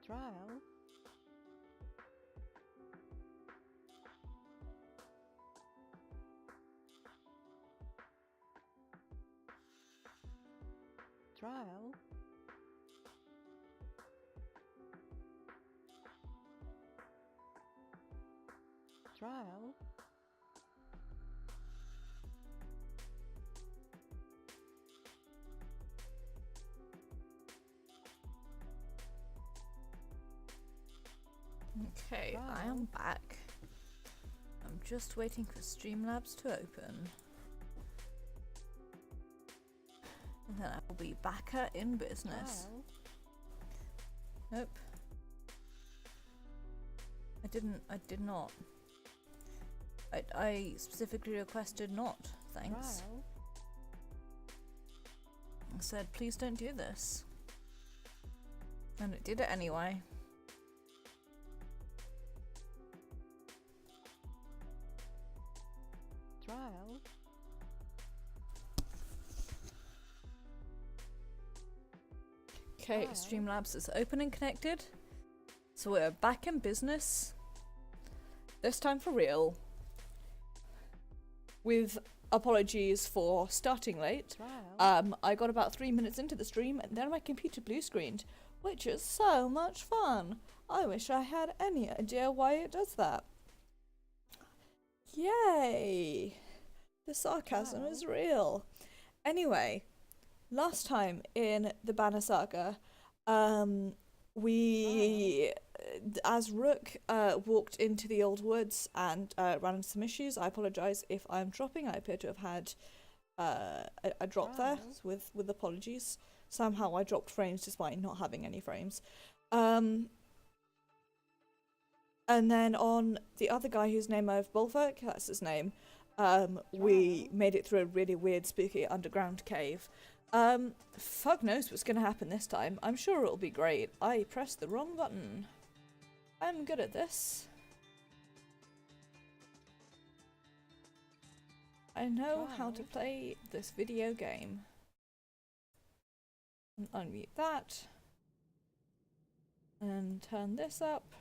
Trial. Trial. Trial. Okay, I am back. I'm just waiting for Streamlabs to open. And then I will be back in business. Trial. Nope. I did not. I specifically requested not, thanks. Trial. I said, please don't do this. And it did it anyway. Trial. Okay, Wow. Streamlabs is open and connected. So we're back in business. This time for real. With apologies for starting late. Trial. I got about 3 minutes into the stream and then my computer blue screened, which is so much fun. I wish I had any idea why it does that. Yay! The sarcasm is real. Anyway, last time in the Banner Saga, we, as Rook, walked into the old woods and ran into some issues. I apologise if I'm dropping. I appear to have had a drop there, with apologies. Somehow I dropped frames despite not having any frames. And then on the other guy whose name I've Bulwark, that's his name, we made it through a really weird, spooky underground cave. Fuck knows what's gonna happen this time. I'm sure it'll be great. I pressed the wrong button. I'm good at this. I know how to play this video game. Unmute that. And turn this up.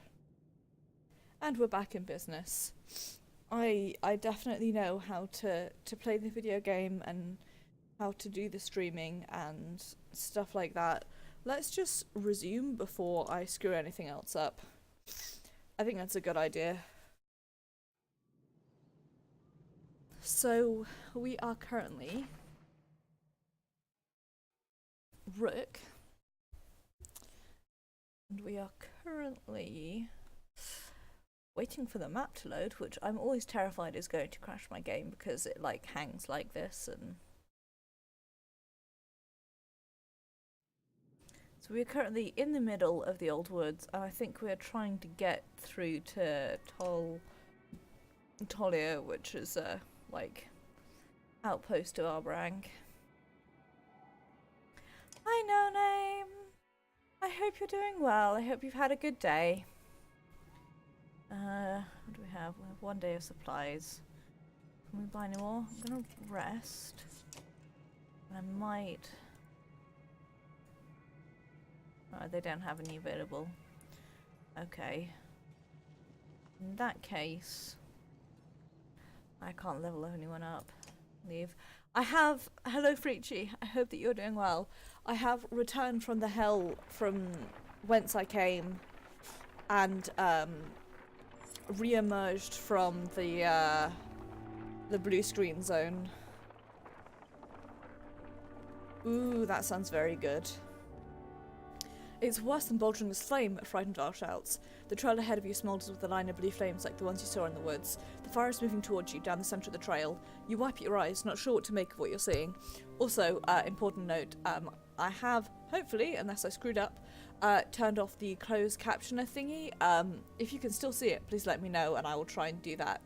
And we're back in business. I definitely know how to play the video game and how to do the streaming and stuff like that. Let's just resume before I screw anything else up. I think that's a good idea. So we are currently Rook. And we are currently waiting for the map to load, which I'm always terrified is going to crash my game because it like hangs like this. And so we're currently in the middle of the old woods, and I think we're trying to get through to Tolia, which is a like outpost of Arbrang. Hi, No Name. I hope you're doing well. I hope you've had a good day. What do we have? We have 1 day of supplies. Can we buy any more? I'm gonna rest. And I might... they don't have any available. Okay. In that case... I can't level anyone up. Leave. I have... Hello, Freechy. I hope that you're doing well. I have returned from the hell from whence I came. And, re-emerged from the blue screen zone. Ooh, that sounds very good. It's worse than Baldrin's flame, frightened Ar shouts. The trail ahead of you smolders with a line of blue flames like the ones you saw in the woods. The fire is moving towards you down the centre of the trail. You wipe your eyes, not sure what to make of what you're seeing. Also, important note, I have, hopefully, unless I screwed up, turned off the closed captioner thingy. If you can still see it, please let me know and I will try and do that.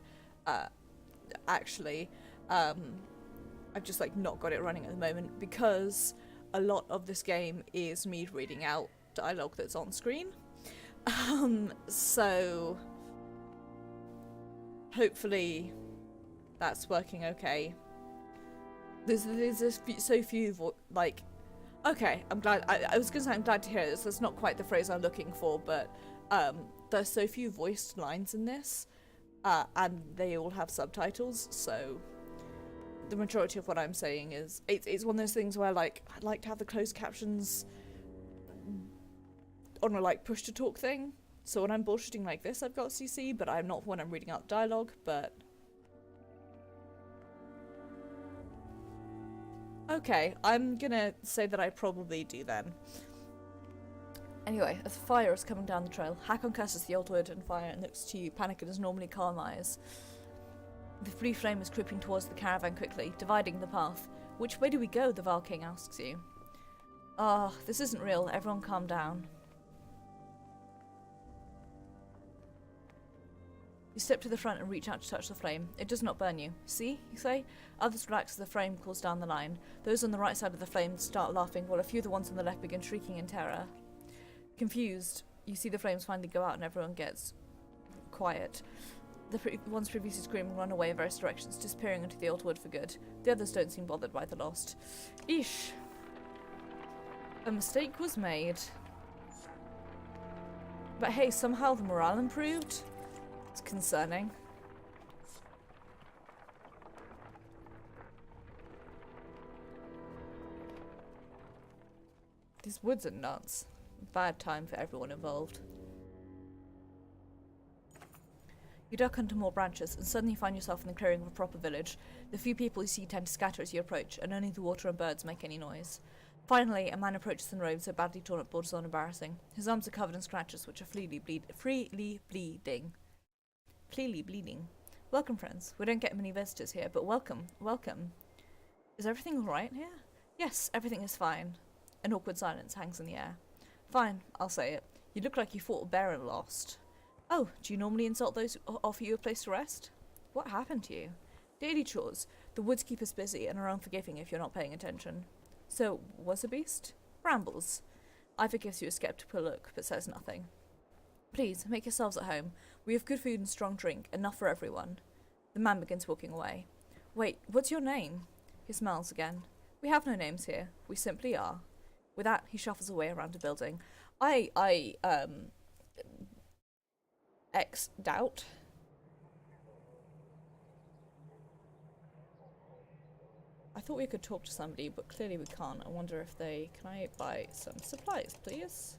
Actually, I've just like not got it running at the moment because a lot of this game is me reading out dialogue that's on screen. So hopefully that's working okay. There's so few like Okay, I'm glad. I was gonna say I'm glad to hear this. That's not quite the phrase I'm looking for, but there's so few voiced lines in this, and they all have subtitles, so the majority of what I'm saying is it's one of those things where like I'd like to have the closed captions on a like push to talk thing. So when I'm bullshitting like this, I've got CC, but I'm not when I'm reading out dialogue. But okay, I'm gonna say that I probably do then. Anyway, as fire is coming down the trail, Hakon curses the old wood and fire and looks to you, panic in his normally calm eyes. The blue flame is creeping towards the caravan quickly, dividing the path. Which way do we go? The Val King asks you. Ah, this isn't real. Everyone calm down. You step to the front and reach out to touch the flame. It does not burn you. See, you say? Others relax as the flame cools down the line. Those on the right side of the flame start laughing, while a few of the ones on the left begin shrieking in terror. Confused, you see the flames finally go out and everyone gets quiet. The ones previously screaming run away in various directions, disappearing into the old wood for good. The others don't seem bothered by the lost. Eesh. A mistake was made. But hey, somehow the morale improved? It's concerning. These woods are nuts. Bad time for everyone involved. You duck under more branches and suddenly find yourself in the clearing of a proper village. The few people you see tend to scatter as you approach, and only the water and birds make any noise. Finally, a man approaches in robes so badly torn it borders on embarrassing. His arms are covered in scratches which are freely bleeding. Welcome, friends. We don't get many visitors here, but welcome, welcome. Is everything alright here? Yes, everything is fine. An awkward silence hangs in the air. Fine, I'll say it. You look like you fought a bear and lost. Oh, do you normally insult those who offer you a place to rest? What happened to you? Daily chores. The woods keep us busy and are unforgiving if you're not paying attention. So, was a beast? Rambles. Ivor gives you a skeptical look, but says nothing. Please, make yourselves at home. We have good food and strong drink, enough for everyone. The man begins walking away. Wait, what's your name? He smiles again. We have no names here. We simply are. With that, he shuffles away around a building. Doubt. I thought we could talk to somebody, but clearly we can't. I wonder if they... Can I buy some supplies, please?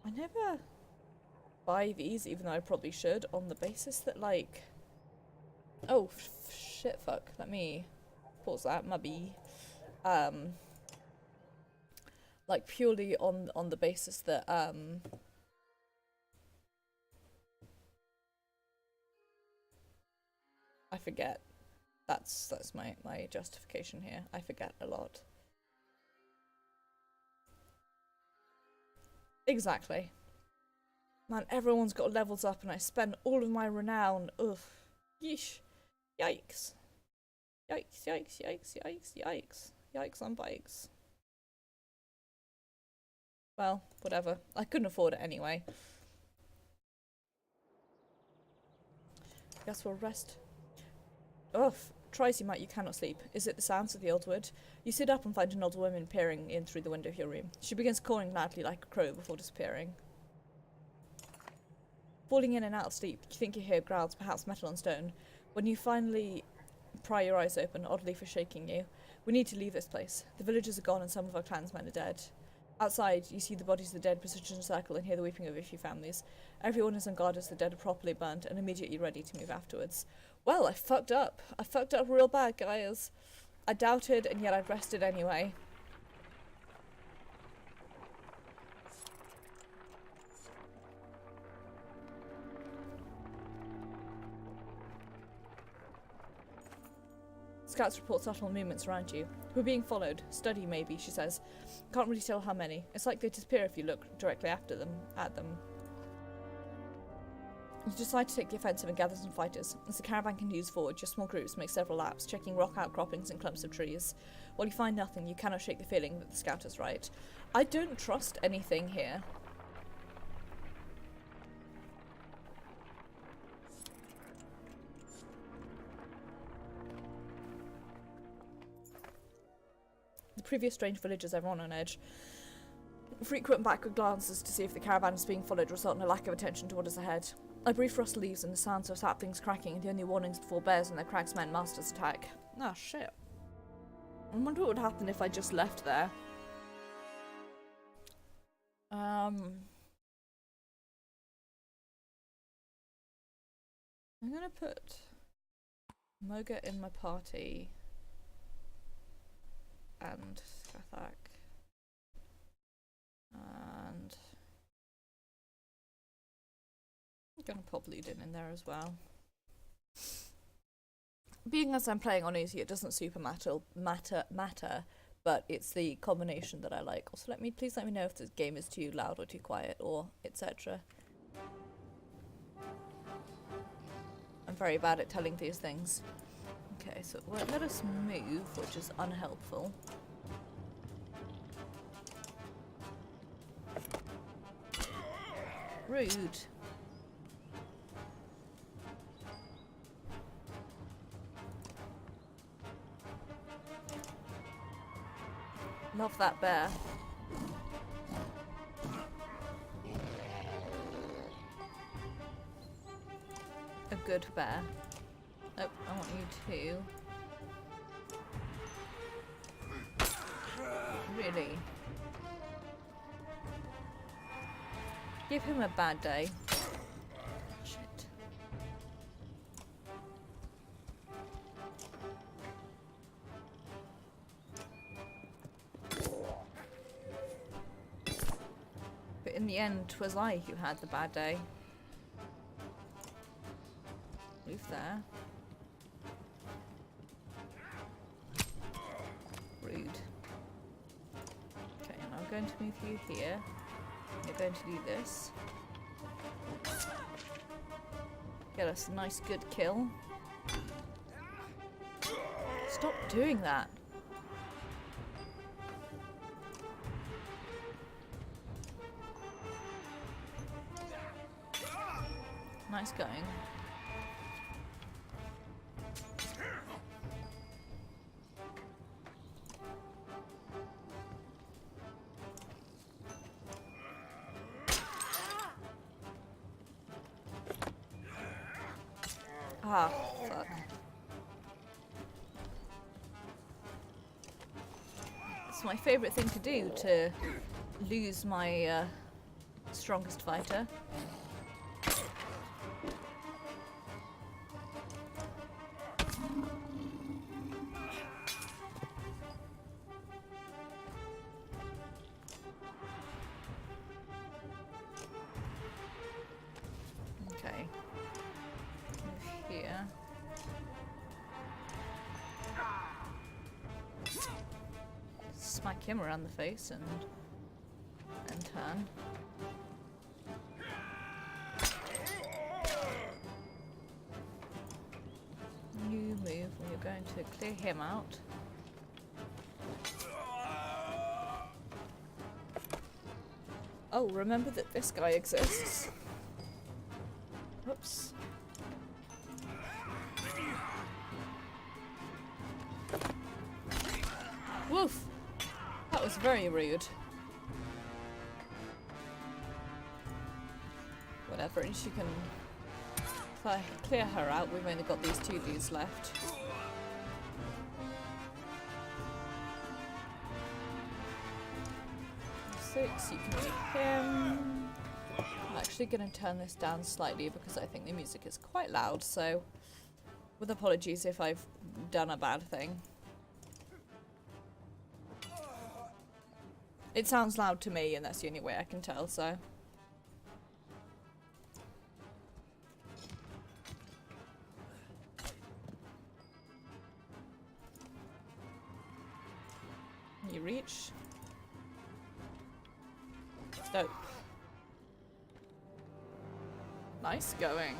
I never buy these, even though I probably should, on the basis that, like... Oh, shit, fuck. Let me pause that, maybe. Like, purely on the basis that, I forget. That's my justification here. I forget a lot. Exactly. Man, everyone's got levels up and I spend all of my renown. Ugh. Yeesh. Yikes. Yikes, yikes, yikes, yikes, yikes. Yikes on bikes. Well, whatever. I couldn't afford it anyway. Guess we'll rest. Ugh. Tries you might, you cannot sleep. Is it the sounds of the old wood? You sit up and find an old woman peering in through the window of your room. She begins cawing loudly like a crow before disappearing. Falling in and out of sleep, you think you hear growls, perhaps metal on stone. When you finally pry your eyes open, oddly for shaking you. We need to leave this place. The villagers are gone and some of our clansmen are dead. Outside, you see the bodies of the dead positioned in a circle and hear the weeping of a few families. Everyone is on guard as the dead are properly burnt and immediately ready to move afterwards. Well, I fucked up. I fucked up real bad, guys. I doubted, and yet I've rested anyway. Scouts report subtle movements around you. We're being followed. Study, maybe, she says. Can't really tell how many. It's like they disappear if you look directly at them. You decide to take the offensive and gather some fighters. As the caravan continues forward, your small groups make several laps, checking rock outcroppings and clumps of trees. While you find nothing, you cannot shake the feeling that the scout is right. I don't trust anything here. previous strange villages, everyone on edge. Frequent backward glances to see if the caravan is being followed result in a lack of attention to what is ahead. A brief rustle leaves and the sounds of saplings cracking are the only warnings before bears and their cragsmen masters attack. Ah, shit. I wonder what would happen if I just left there. I'm gonna put Moga in my party and Skathak and I'm gonna pop Ludin in there as well. Being as I'm playing on easy, it doesn't super matter, but it's the combination that I like. Also, please let me know if this game is too loud or too quiet or etc. I'm very bad at telling these things. Okay, so let us move, which is unhelpful. Rude. Love that bear. A good bear. Oh, I want you to... Really? Give him a bad day. Shit. But in the end, 'twas I who had the bad day. Move there. Rude. Okay, and I'm going to move you here. You're going to do this. Get us a nice good kill. Stop doing that. Nice going. Ah, fuck. It's my favourite thing to do, to lose my strongest fighter. Okay. Move here. Smack him around the face and turn. You move and you're going to clear him out. Oh, remember that this guy exists. Whoops. Woof! That was very rude. Whatever, and she can... If I clear her out, we've only got these two dudes left. Six, you can make him. I'm actually going to turn this down slightly because I think the music is quite loud, so with apologies if I've done a bad thing. It sounds loud to me and that's the only way I can tell, so. You reach. Dope. Nice going.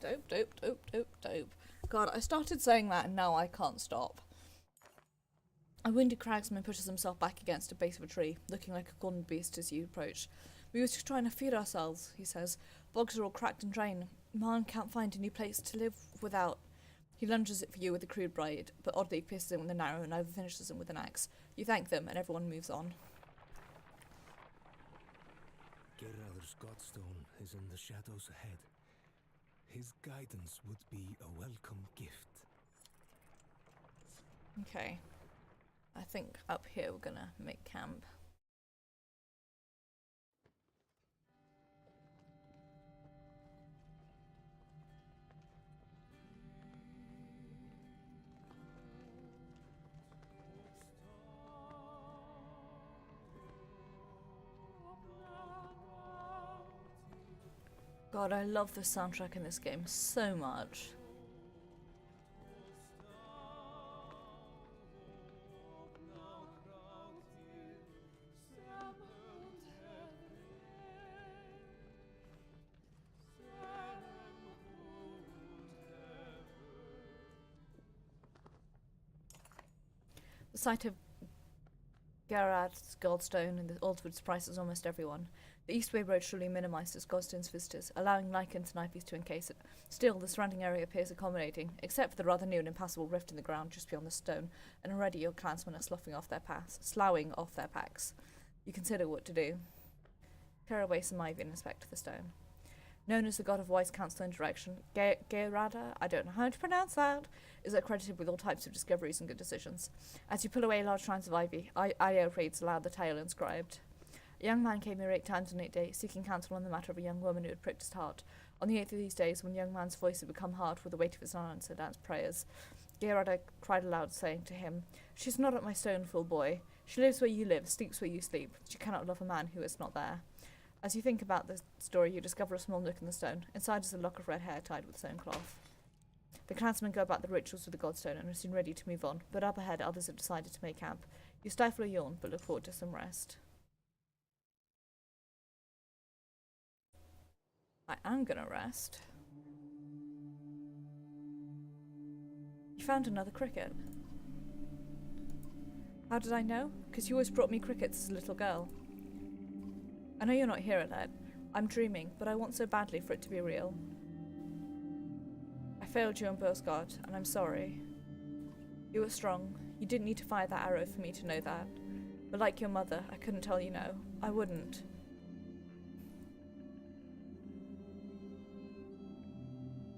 Dope, dope, dope, dope, dope. God, I started saying that and now I can't stop. A wounded cragsman pushes himself back against a base of a tree, looking like a cornered beast as you approach. We were just trying to feed ourselves, he says. Bogs are all cracked and drained. Man can't find any place to live without. He lunges at you with a crude blade, but oddly pierces him with an arrow and over finishes him with an axe. You thank them, and everyone moves on. Geradr's Godstone is in the shadows ahead. His guidance would be a welcome gift. Okay. I think up here we're gonna make camp. God, I love the soundtrack in this game so much. The sight of Gerad's Goldstone and the Aldwood surprises almost everyone. The Eastway Road surely minimises Godstone's visitors, allowing lycans and ivies to encase it. Still, the surrounding area appears accommodating, except for the rather new and impassable rift in the ground just beyond the stone, and already your clansmen are sloughing off their packs. You consider what to do. Clear away some ivy and inspect the stone. Known as the god of wise counsel and direction, Gerada, I don't know how to pronounce that, is accredited with all types of discoveries and good decisions. As you pull away large strands of ivy, Io reads aloud the tale inscribed. A young man came here 8 times in 8 days, seeking counsel on the matter of a young woman who had pricked his heart. On the 8th of these days, when the young man's voice had become hard with the weight of his unanswered prayers, Gerada cried aloud, saying to him, "She is not at my stone, fool boy. She lives where you live, sleeps where you sleep. She cannot love a man who is not there." As you think about the story, you discover a small nook in the stone. Inside is a lock of red hair tied with sewn cloth. The clansmen go about the rituals with the godstone and are soon ready to move on, but up ahead others have decided to make camp. You stifle a yawn, but look forward to some rest. I am gonna rest. You found another cricket. How did I know? Because you always brought me crickets as a little girl. I know you're not here, Alette. I'm dreaming, but I want so badly for it to be real. I failed you on Bursgard, and I'm sorry. You were strong. You didn't need to fire that arrow for me to know that. But like your mother, I couldn't tell you no. I wouldn't.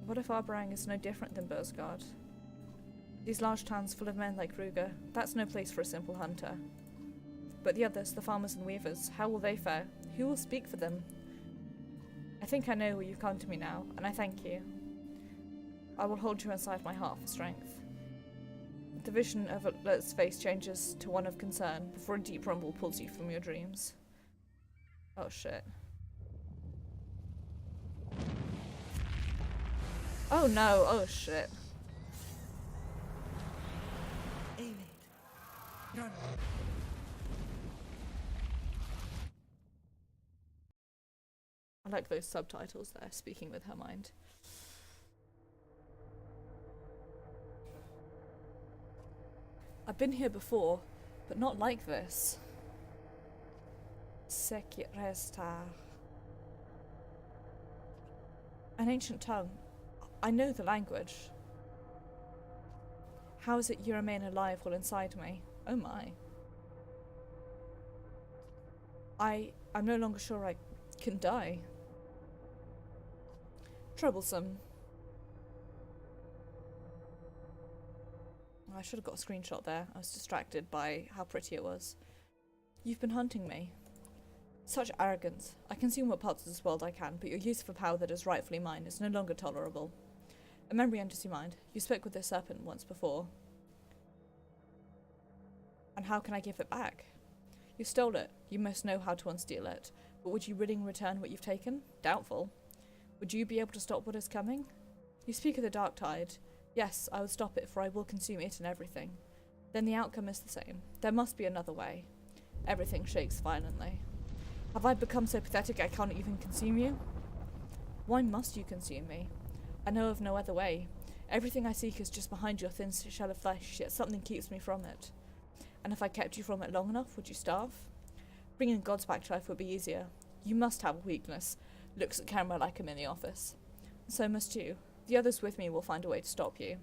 What if Arborang is no different than Bursgard? These large towns full of men like Ruger, that's no place for a simple hunter. But the others, the farmers and weavers, how will they fare? Who will speak for them? I think I know where you've come to me now, and I thank you. I will hold you inside my heart for strength. The vision of Alert's face changes to one of concern before a deep rumble pulls you from your dreams. Oh shit. Oh no, oh shit. Run! I like those subtitles there, speaking with her mind. I've been here before, but not like this. Sekiresta. An ancient tongue. I know the language. How is it you remain alive while inside me? Oh my. I'm no longer sure I can die. Troublesome. I should have got a screenshot there. I was distracted by how pretty it was. You've been hunting me. Such arrogance. I consume what parts of this world I can, but your use of a power that is rightfully mine is no longer tolerable. A memory enters your mind. You spoke with this serpent once before. And how can I give it back? You stole it. You must know how to unsteal it. But would you willingly return what you've taken? Doubtful. Would you be able to stop what is coming? You speak of the dark tide. Yes, I would stop it, for I will consume it and everything. Then the outcome is the same. There must be another way. Everything shakes violently. Have I become so pathetic I can't even consume you? Why must you consume me? I know of no other way. Everything I seek is just behind your thin shell of flesh, yet something keeps me from it. And if I kept you from it long enough, would you starve? Bringing gods back to life would be easier. You must have a weakness. Looks at camera like I'm in the office. So must you. The others with me will find a way to stop you.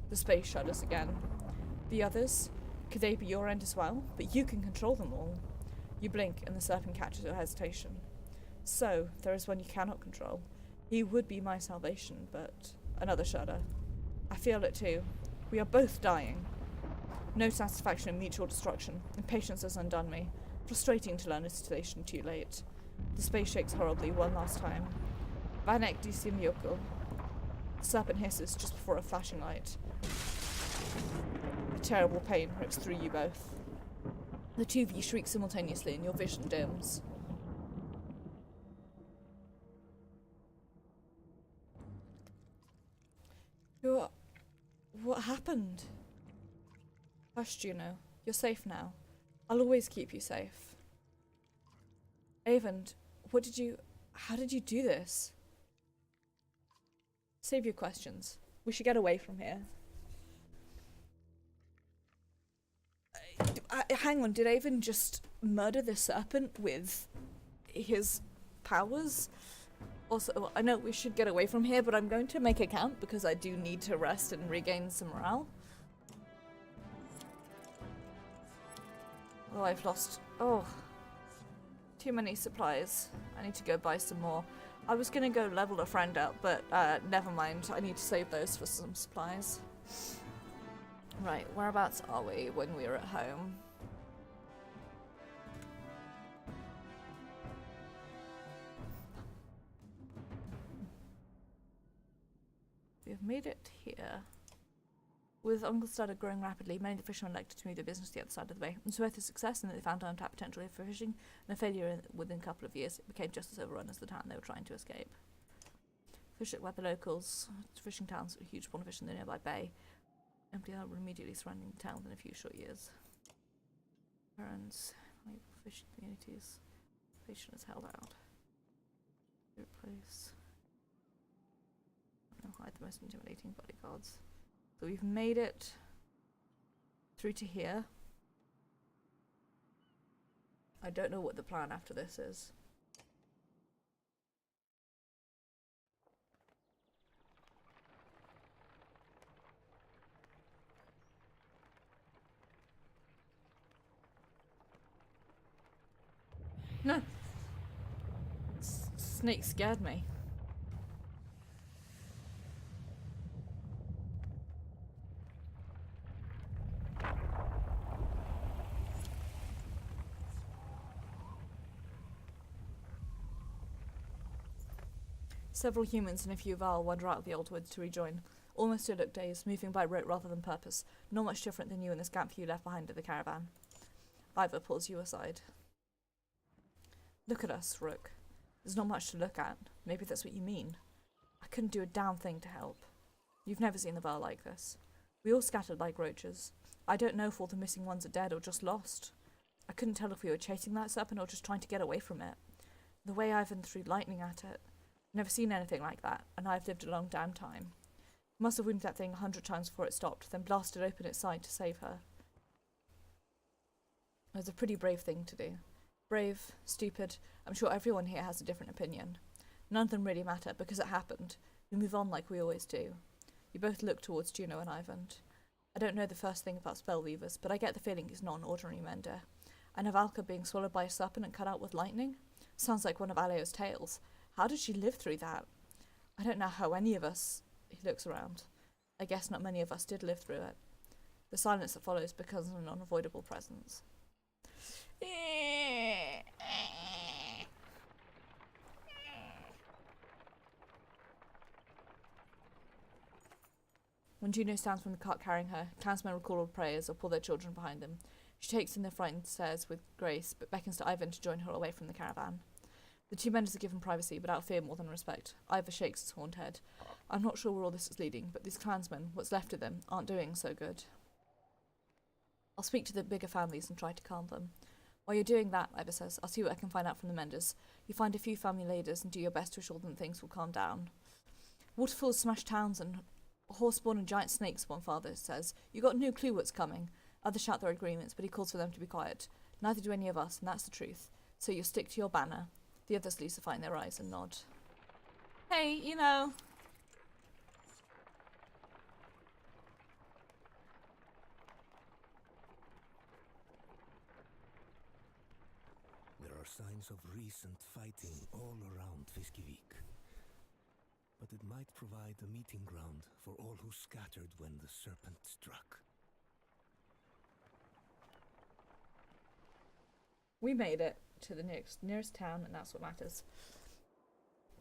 The space shudders again. The others? Could they be your end as well? But you can control them all. You blink, and the serpent catches your hesitation. So, there is one you cannot control. He would be my salvation, but... Another shudder. I feel it too. We are both dying. No satisfaction in mutual destruction. Impatience has undone me. Frustrating to learn a situation too late. The space shakes horribly one last time. Vanek disimyoko. The serpent hisses just before a flashing light. A terrible pain rips through you both. The two of you shriek simultaneously and your vision dims. What happened? Hush, Juno. You're safe now. I'll always keep you safe. Avon, how did you do this? Save your questions. We should get away from here. Hang on, did Avon just murder the serpent with his powers? Also, I know we should get away from here, but I'm going to make a camp because I do need to rest and regain some morale. Oh, I've lost... Oh. Too many supplies. I need to go buy some more. I was gonna go level a friend up, but never mind. I need to save those for some supplies. Right, whereabouts are we when we were at home? We've made it here. With Uncle started growing rapidly, many of the fishermen elected to move their business to the other side of the bay. It was both a success in that they found untapped potential for fishing, and a failure within a couple of years. It became just as overrun as the town they were trying to escape. Fish where the locals, fishing towns, a huge spawn of fish in the nearby bay. Empty harbor were immediately surrounding the town within a few short years. Parents, fishing communities, patient has held out. Good place. Hide the most intimidating bodyguards. So we've made it through to here. I don't know what the plan after this is. No! Snake scared me. Several humans and a few Val wander out of the old woods to rejoin. Almost to look dazed, moving by rote rather than purpose. Not much different than you and the scamp you left behind at the caravan. Ivor pulls you aside. Look at us, Rook. There's not much to look at. Maybe that's what you mean. I couldn't do a damn thing to help. You've never seen the Val like this. We all scattered like roaches. I don't know if all the missing ones are dead or just lost. I couldn't tell if we were chasing that serpent or just trying to get away from it. The way Ivan threw lightning at it. Never seen anything like that, and I've lived a long damn time. Must have wounded that thing 100 times before it stopped, then blasted open its side to save her. It was a pretty brave thing to do. Brave, stupid, I'm sure everyone here has a different opinion. None of them really matter, because it happened. We move on like we always do. You both look towards Juno and Ivan. I don't know the first thing about spellweavers, but I get the feeling he's not an ordinary mender. And Avalka being swallowed by a serpent and cut out with lightning? Sounds like one of Aleo's tales. How did she live through that? I don't know how any of us... He looks around. I guess not many of us did live through it. The silence that follows becomes an unavoidable presence. When Juno stands from the cart carrying her, clansmen recall all prayers or pull their children behind them. She takes in the frightened stares with grace, but beckons to Ivan to join her away from the caravan. The two menders are given privacy, but out fear more than respect. Ivor shakes his horned head. I'm not sure where all this is leading, but these clansmen, what's left of them, aren't doing so good. I'll speak to the bigger families and try to calm them. While you're doing that, Ivor says, I'll see what I can find out from the menders. You find a few family leaders and do your best to assure them things will calm down. Waterfalls smash towns and horse-spawn and giant snakes, one father says. You got no clue what's coming. Others shout their agreements, but he calls for them to be quiet. Neither do any of us, and that's the truth. So you stick to your banner. The others lucify in their eyes and nod. Hey, you know, signs of recent fighting all around Fiskivik. But it might provide a meeting ground for all who scattered when the serpent struck. We made it to the nearest town, and that's what matters.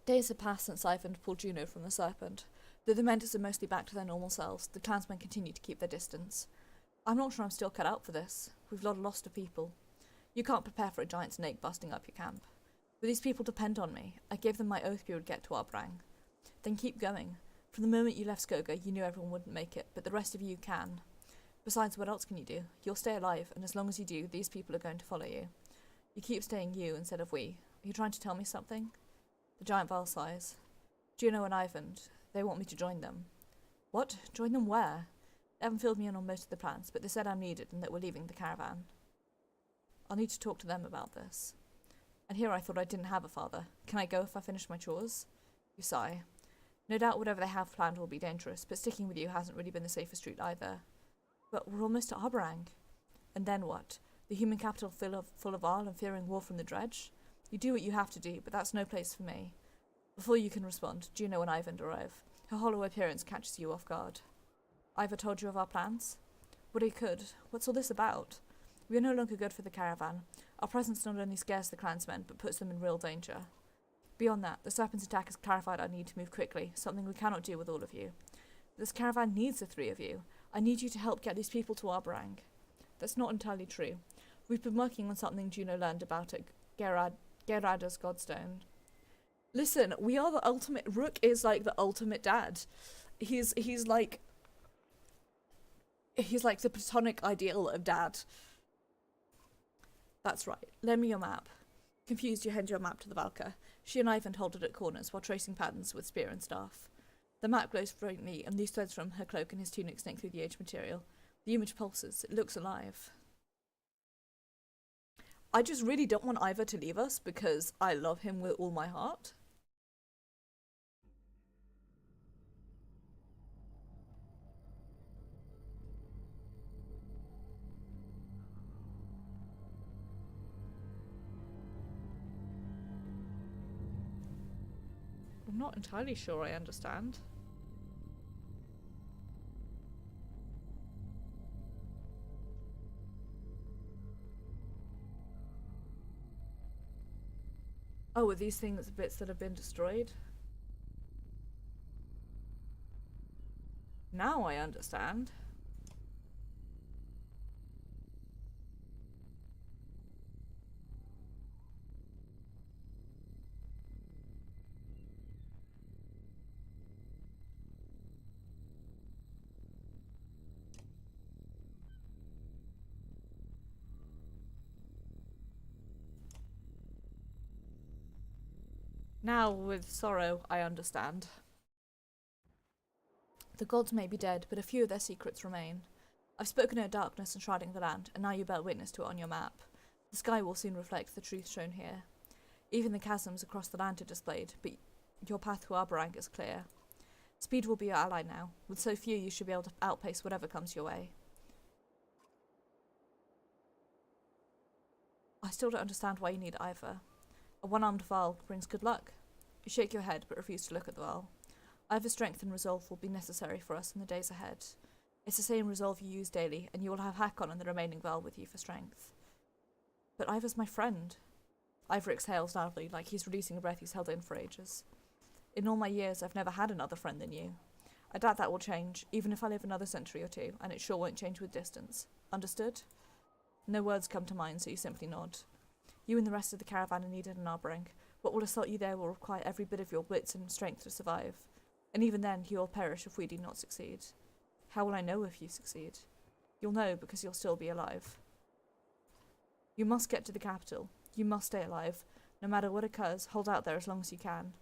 Days had passed since Ivan pulled Juno from the serpent. Though the Mentors are mostly back to their normal selves, the clansmen continue to keep their distance. I'm not sure I'm still cut out for this. We've lost a people. You can't prepare for a giant snake busting up your camp. But these people depend on me. I gave them my oath we would get to Arbrang. Then keep going. From the moment you left Skoga, you knew everyone wouldn't make it, but the rest of you can. Besides, what else can you do? You'll stay alive, and as long as you do, these people are going to follow you. You keep saying you instead of we. Are you trying to tell me something? The giant Val sighs. Juno and Ivan, they want me to join them. What? Join them where? They haven't filled me in on most of the plans, but they said I'm needed and that we're leaving the caravan. I'll need to talk to them about this. And here I thought I didn't have a father. Can I go if I finish my chores? You sigh. No doubt whatever they have planned will be dangerous, but sticking with you hasn't really been the safest route either. But we're almost at Arbrang. And then what? The human capital full of Arl and fearing war from the dredge? You do what you have to do, but that's no place for me. Before you can respond, Juno and Ivan arrive. Her hollow appearance catches you off guard. Iva told you of our plans? But he could. What's all this about? We are no longer good for the caravan. Our presence not only scares the clansmen, but puts them in real danger. Beyond that, the serpent's attack has clarified our need to move quickly, something we cannot do with all of you. This caravan needs the three of you. I need you to help get these people to Arbrang. That's not entirely true. We've been working on something Juno learned about at Gerada's Godstone. Listen, we are the ultimate... Rook is like the ultimate dad. He's like the platonic ideal of dad. That's right. Lend me your map. Confused, you hand your map to the Valka. She and Ivan hold it at corners while tracing patterns with spear and staff. The map glows faintly, and these threads from her cloak and his tunic snake through the aged material. The image pulses. It looks alive. I just really don't want Iva to leave us because I love him with all my heart. I'm not entirely sure I understand. Oh, are these things bits that have been destroyed? Now I understand. Now, with sorrow, I understand. The gods may be dead, but a few of their secrets remain. I've spoken of darkness enshrouding the land, and now you bear witness to it on your map. The sky will soon reflect the truth shown here. Even the chasms across the land are displayed, but your path to Arborang is clear. Speed will be your ally now. With so few, you should be able to outpace whatever comes your way. I still don't understand why you need Iva. A one-armed Varl brings good luck. You shake your head, but refuse to look at the Varl. Iva's strength and resolve will be necessary for us in the days ahead. It's the same resolve you use daily, and you will have Hakon and the remaining Varl with you for strength. But Iva's my friend. Ivar exhales loudly, like he's releasing a breath he's held in for ages. In all my years, I've never had another friend than you. I doubt that will change, even if I live another century or two, and it sure won't change with distance. Understood? No words come to mind, so you simply nod. You and the rest of the caravan are needed in Arbrang. What will assault you there will require every bit of your wits and strength to survive. And even then, you will perish if we do not succeed. How will I know if you succeed? You'll know because you'll still be alive. You must get to the capital. You must stay alive. No matter what occurs, hold out there as long as you can.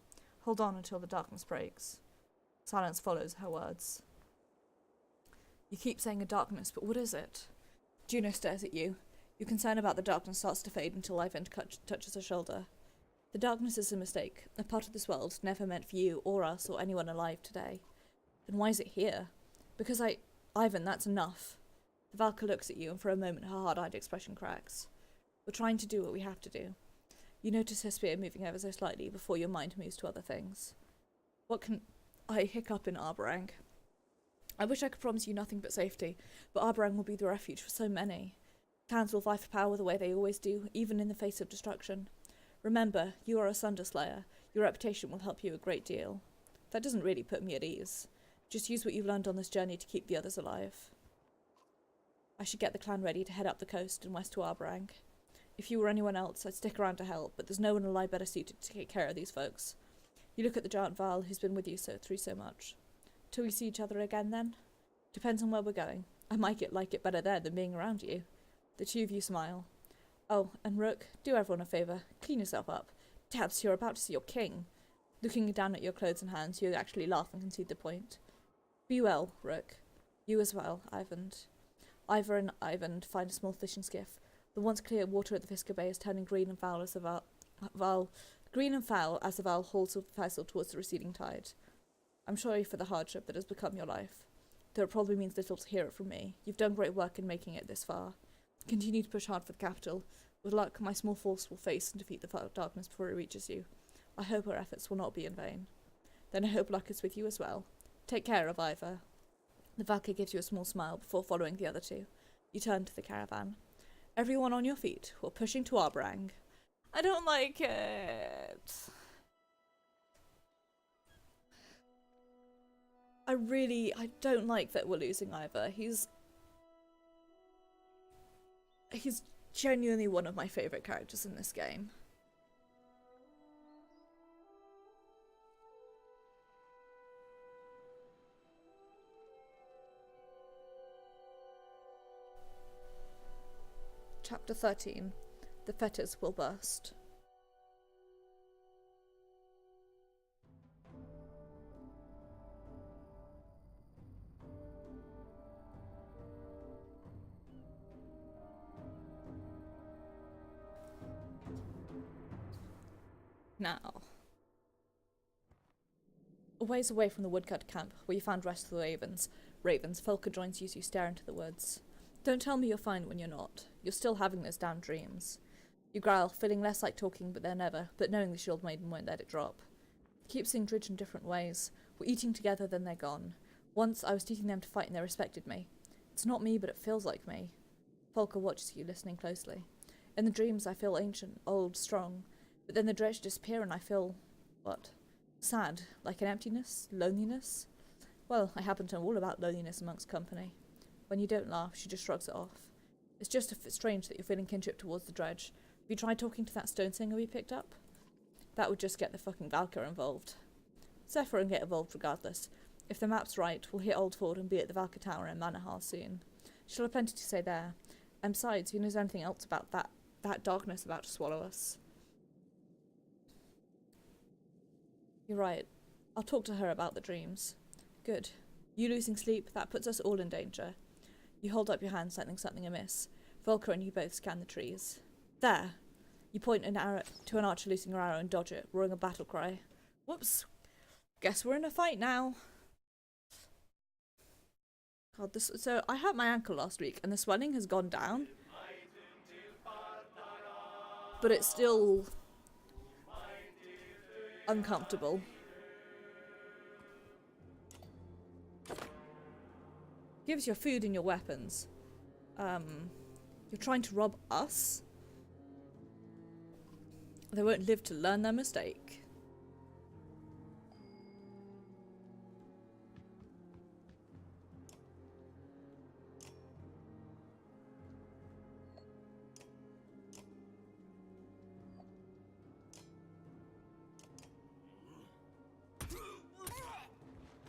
Hold on until the darkness breaks. Silence follows her words. You keep saying a darkness, but what is it? Juno stares at you. Your concern about the darkness starts to fade until Ivan touches her shoulder. The darkness is a mistake, a part of this world never meant for you or us or anyone alive today. Then why is it here? Because Ivan, that's enough. The Valka looks at you, and for a moment her hard-eyed expression cracks. We're trying to do what we have to do. You notice her spear moving ever so slightly before your mind moves to other things. What can I hiccup in Arborang? I wish I could promise you nothing but safety, but Arborang will be the refuge for so many. Clans will vie for power the way they always do, even in the face of destruction. Remember, you are a Sunderslayer. Your reputation will help you a great deal. That doesn't really put me at ease. Just use what you've learned on this journey to keep the others alive. I should get the clan ready to head up the coast and west to Arborang. If you were anyone else, I'd stick around to help, but there's no one alive better suited to take care of these folks. You look at the giant Val who's been with you through so much. Till we see each other again, then? Depends on where we're going. I might like it better there than being around you. The two of you smile. Oh, and Rook, do everyone a favour. Clean yourself up. Tabs, you're about to see your king. Looking down at your clothes and hands, you actually laugh and concede the point. Be well, Rook. You as well, Ivan. Ivor and Ivan find a small fishing skiff. The once clear water at the Fisker Bay is turning green and foul as the Val hauls the vessel towards the receding tide. I'm sorry for the hardship that has become your life, though it probably means little to hear it from me. You've done great work in making it this far. Continue to push hard for the capital. With luck, my small force will face and defeat the darkness before it reaches you. I hope our efforts will not be in vain. Then I hope luck is with you as well. Take care of Ivor. The Valkyr gives you a small smile before following the other two. You turn to the caravan. Everyone on your feet, we're pushing to Arborang. I don't like it. I don't like that we're losing Ivor. He's genuinely one of my favourite characters in this game. Chapter 13. The fetters will burst. Now, a ways away from the woodcut camp, where you found rest of the ravens, Folker joins you as you stare into the woods. Don't tell me you're fine when you're not. You're still having those damn dreams. You growl, feeling less like talking but knowing the shield maiden won't let it drop. Keep seeing Dridge in different ways. We're eating together, then they're gone. Once I was teaching them to fight and they respected me. It's not me, but it feels like me. Folker watches you, listening closely. In the dreams I feel ancient, old, strong. But then the Dredge disappear and I feel... what? Sad. Like an emptiness? Loneliness? Well, I happen to know all about loneliness amongst company. When you don't laugh, she just shrugs it off. It's just strange that you're feeling kinship towards the Dredge. Have you tried talking to that stone singer we picked up? That would just get the fucking Valkyr involved. Zephyr and get involved regardless. If the map's right, we'll hit Old Ford and be at the Valkyr Tower in Manahal soon. She'll have plenty to say there. And besides, who knows anything else about that darkness about to swallow us? You're right. I'll talk to her about the dreams. Good. You losing sleep, that puts us all in danger. You hold up your hand, sensing something amiss. Volker and you both scan the trees. There! You point an arrow to an archer losing your arrow and dodge it, roaring a battle cry. Whoops! Guess we're in a fight now. God, so I hurt my ankle last week and the swelling has gone down. But it's still uncomfortable. Gives your food and your weapons. You're trying to rob us? They won't live to learn their mistake.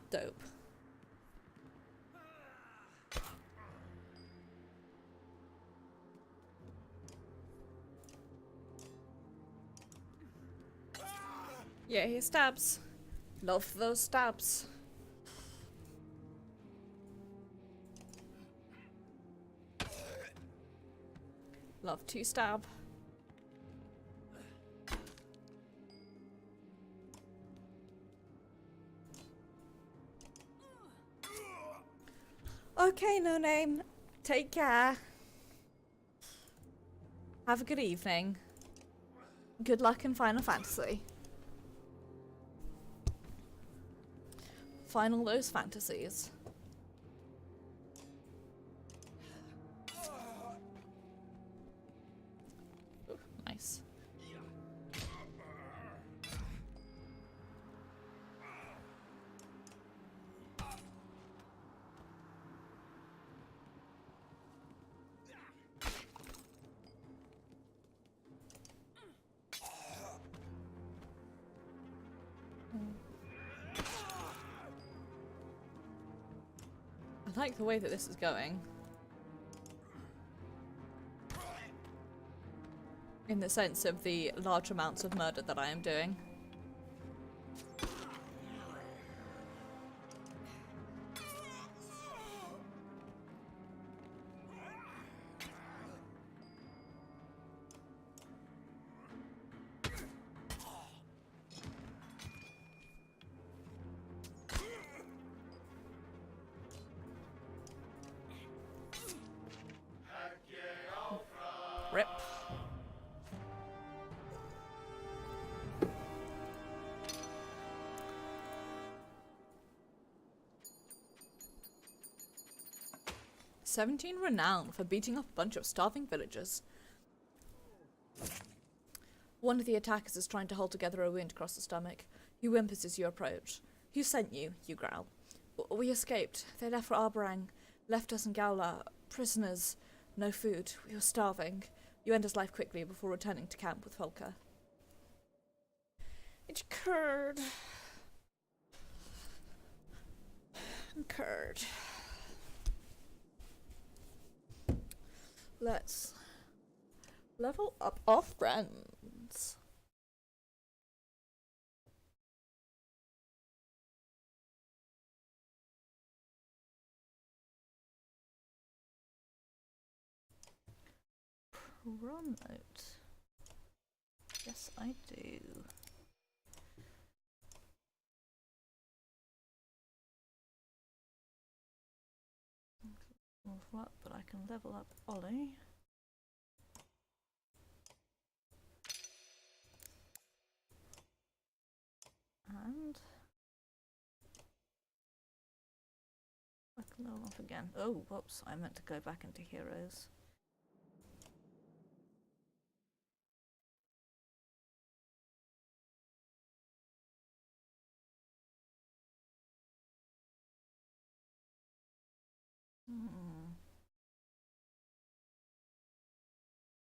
Dope. Yeah, he stabs. Love those stabs. Love to stab. Okay, no name. Take care. Have a good evening. Good luck in Final Fantasy. Final those fantasies. Ooh, nice. I like the way that this is going. In the sense of the large amounts of murder that I am doing. Rip. "17 renown for beating up a bunch of starving villagers." One of the attackers is trying to hold together a wound across the stomach. He whimpers as you approach. "Who sent you?" you growl. "We escaped. They left for Arbarang, left us in Gaula, prisoners, no food. We were starving." You end his life quickly before returning to camp with Volker. It's Curd. Curd. Let's level up our friends. Promote. Yes, I do. Level up, but I can level up Ollie. And I can level up again. Oh, whoops, I meant to go back into heroes.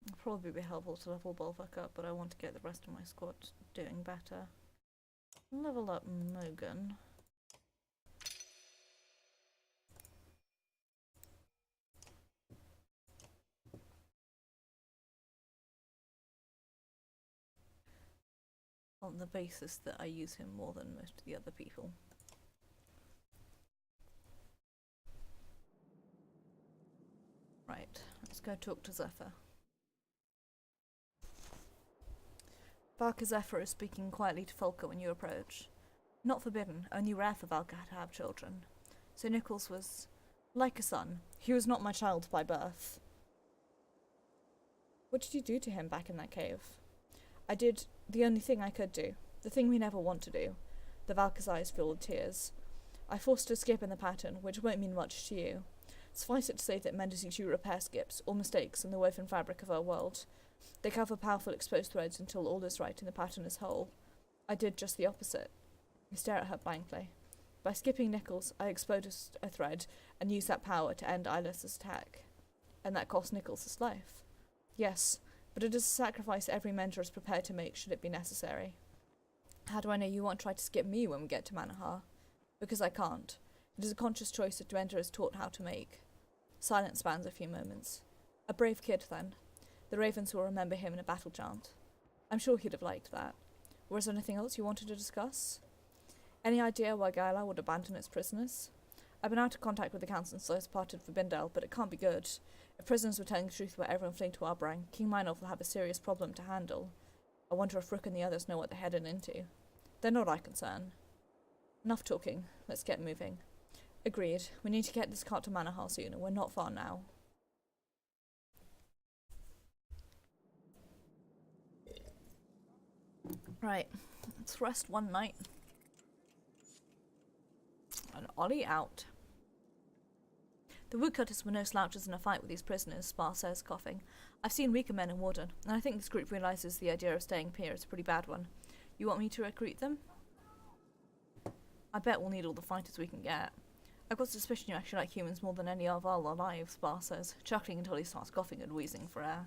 It'll probably be helpful to level Bolvak up, but I want to get the rest of my squad doing better. Level up Mogan. On the basis that I use him more than most of the other people. Right, let's go talk to Zephyr. Valka Zephyr is speaking quietly to Volker when you approach. Not forbidden, only rare for Valka to have children. So Nichols was like a son. He was not my child by birth. What did you do to him back in that cave? I did the only thing I could do. The thing we never want to do. The Valka's eyes filled with tears. I forced a skip in the pattern, which won't mean much to you. Suffice it to say that menders usually repair skips, or mistakes, in the woven fabric of our world. They cover powerful exposed threads until all is right and the pattern is whole. I did just the opposite. You stare at her blankly. By skipping Nichols, I exposed a thread and used that power to end Ilas's attack. And that cost Nichols his life. Yes, but it is a sacrifice every mender is prepared to make should it be necessary. How do I know you won't try to skip me when we get to Manahar? Because I can't. It is a conscious choice that Dwender is taught how to make. Silence spans a few moments. A brave kid, then. The Ravens will remember him in a battle chant. I'm sure he'd have liked that. Or is there anything else you wanted to discuss? Any idea why Gaila would abandon its prisoners? I've been out of contact with the council since I was parted for Bindel, but it can't be good. If prisoners were telling the truth about everyone fleeing to Arbrang, King Minolf will have a serious problem to handle. I wonder if Rook and the others know what they're heading into. They're not our concern. Enough talking. Let's get moving. Agreed. We need to get this cart to Manahar soon, and we're not far now. Right, let's rest one night. And Ollie out. The woodcutters were no slouches in a fight with these prisoners, Spar says, coughing. I've seen weaker men in Warden, and I think this group realises the idea of staying here is a pretty bad one. You want me to recruit them? I bet we'll need all the fighters we can get. I've got a suspicion you actually like humans more than any of our lives, Spar says, chuckling until he starts coughing and wheezing for air.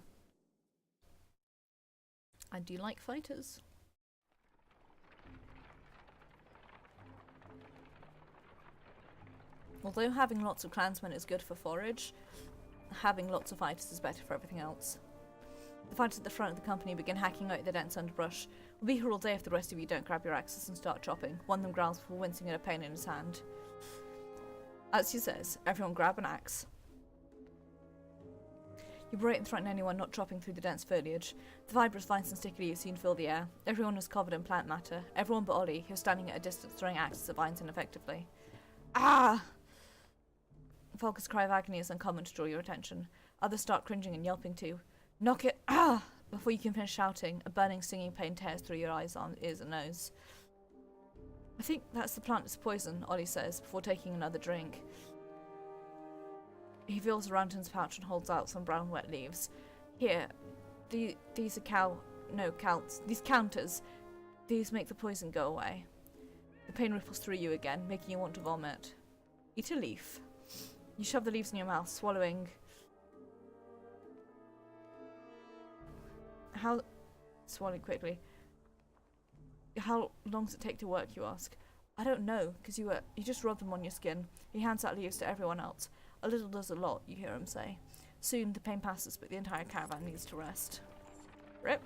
I do like fighters. Although having lots of clansmen is good for forage, having lots of fighters is better for everything else. The fighters at the front of the company begin hacking out the dense underbrush. We'll be here all day if the rest of you don't grab your axes and start chopping. One of them growls before wincing at a pain in his hand. As he says, everyone grab an axe. You berate and threaten anyone not chopping through the dense foliage. The fibrous vines and sticky leaves soon fill the air. Everyone is covered in plant matter. Everyone but Ollie, who's standing at a distance throwing axes at vines ineffectively. Ah! Volker's cry of agony is uncommon to draw your attention. Others start cringing and yelping too. Knock it! Ah! Before you can finish shouting, a burning, stinging pain tears through your eyes, ears and nose. I think that's the plant that's poison, Ollie says, before taking another drink. He feels around in his pouch and holds out some brown wet leaves. Here, these are these counters. These make the poison go away. The pain ripples through you again, making you want to vomit. Eat a leaf. You shove the leaves in your mouth, swallowing. Swallowing quickly. How long does it take to work, you ask? I don't know, because you just rub them on your skin. He hands out leaves to everyone else. A little does a lot, you hear him say. Soon the pain passes, but the entire caravan needs to rest. Rip.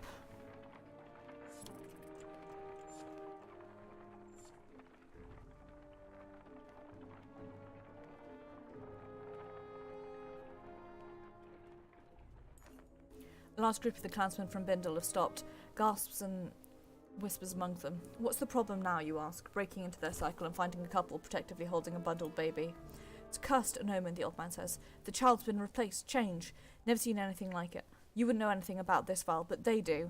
A large group of the clansmen from Bindle have stopped, gasps and whispers among them. What's the problem now, you ask, breaking into their cycle and finding a couple protectively holding a bundled baby. It's cursed an omen, the old man says. The child's been replaced, change. Never seen anything like it. You wouldn't know anything about this, Val, but they do.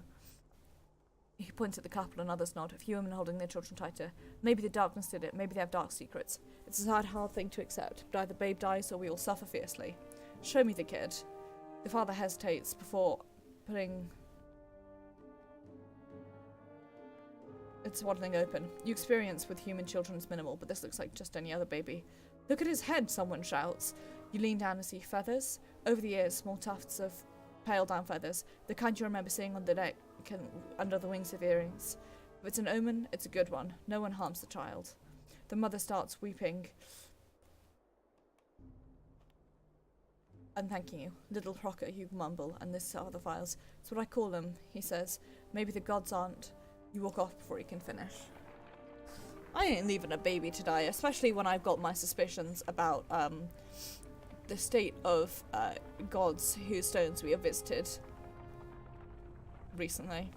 He points at the couple and others nod, a few women holding their children tighter. Maybe the darkness did it, maybe they have dark secrets. It's a hard thing to accept, but either babe dies or we all suffer fiercely. Show me the kid. The father hesitates before putting its waddling open. Your experience with human children is minimal, but this looks like just any other baby. Look at his head, someone shouts. You lean down and see feathers. Over the ears, small tufts of pale down feathers, the kind you remember seeing on the neck under the wings of earrings. If it's an omen, it's a good one. No one harms the child. The mother starts weeping and thanking you. Little Crocker, you mumble, and this are the files. It's what I call them, he says. Maybe the gods aren't. You walk off before he can finish. I ain't leaving a baby to die, especially when I've got my suspicions about the state of gods whose stones we have visited recently.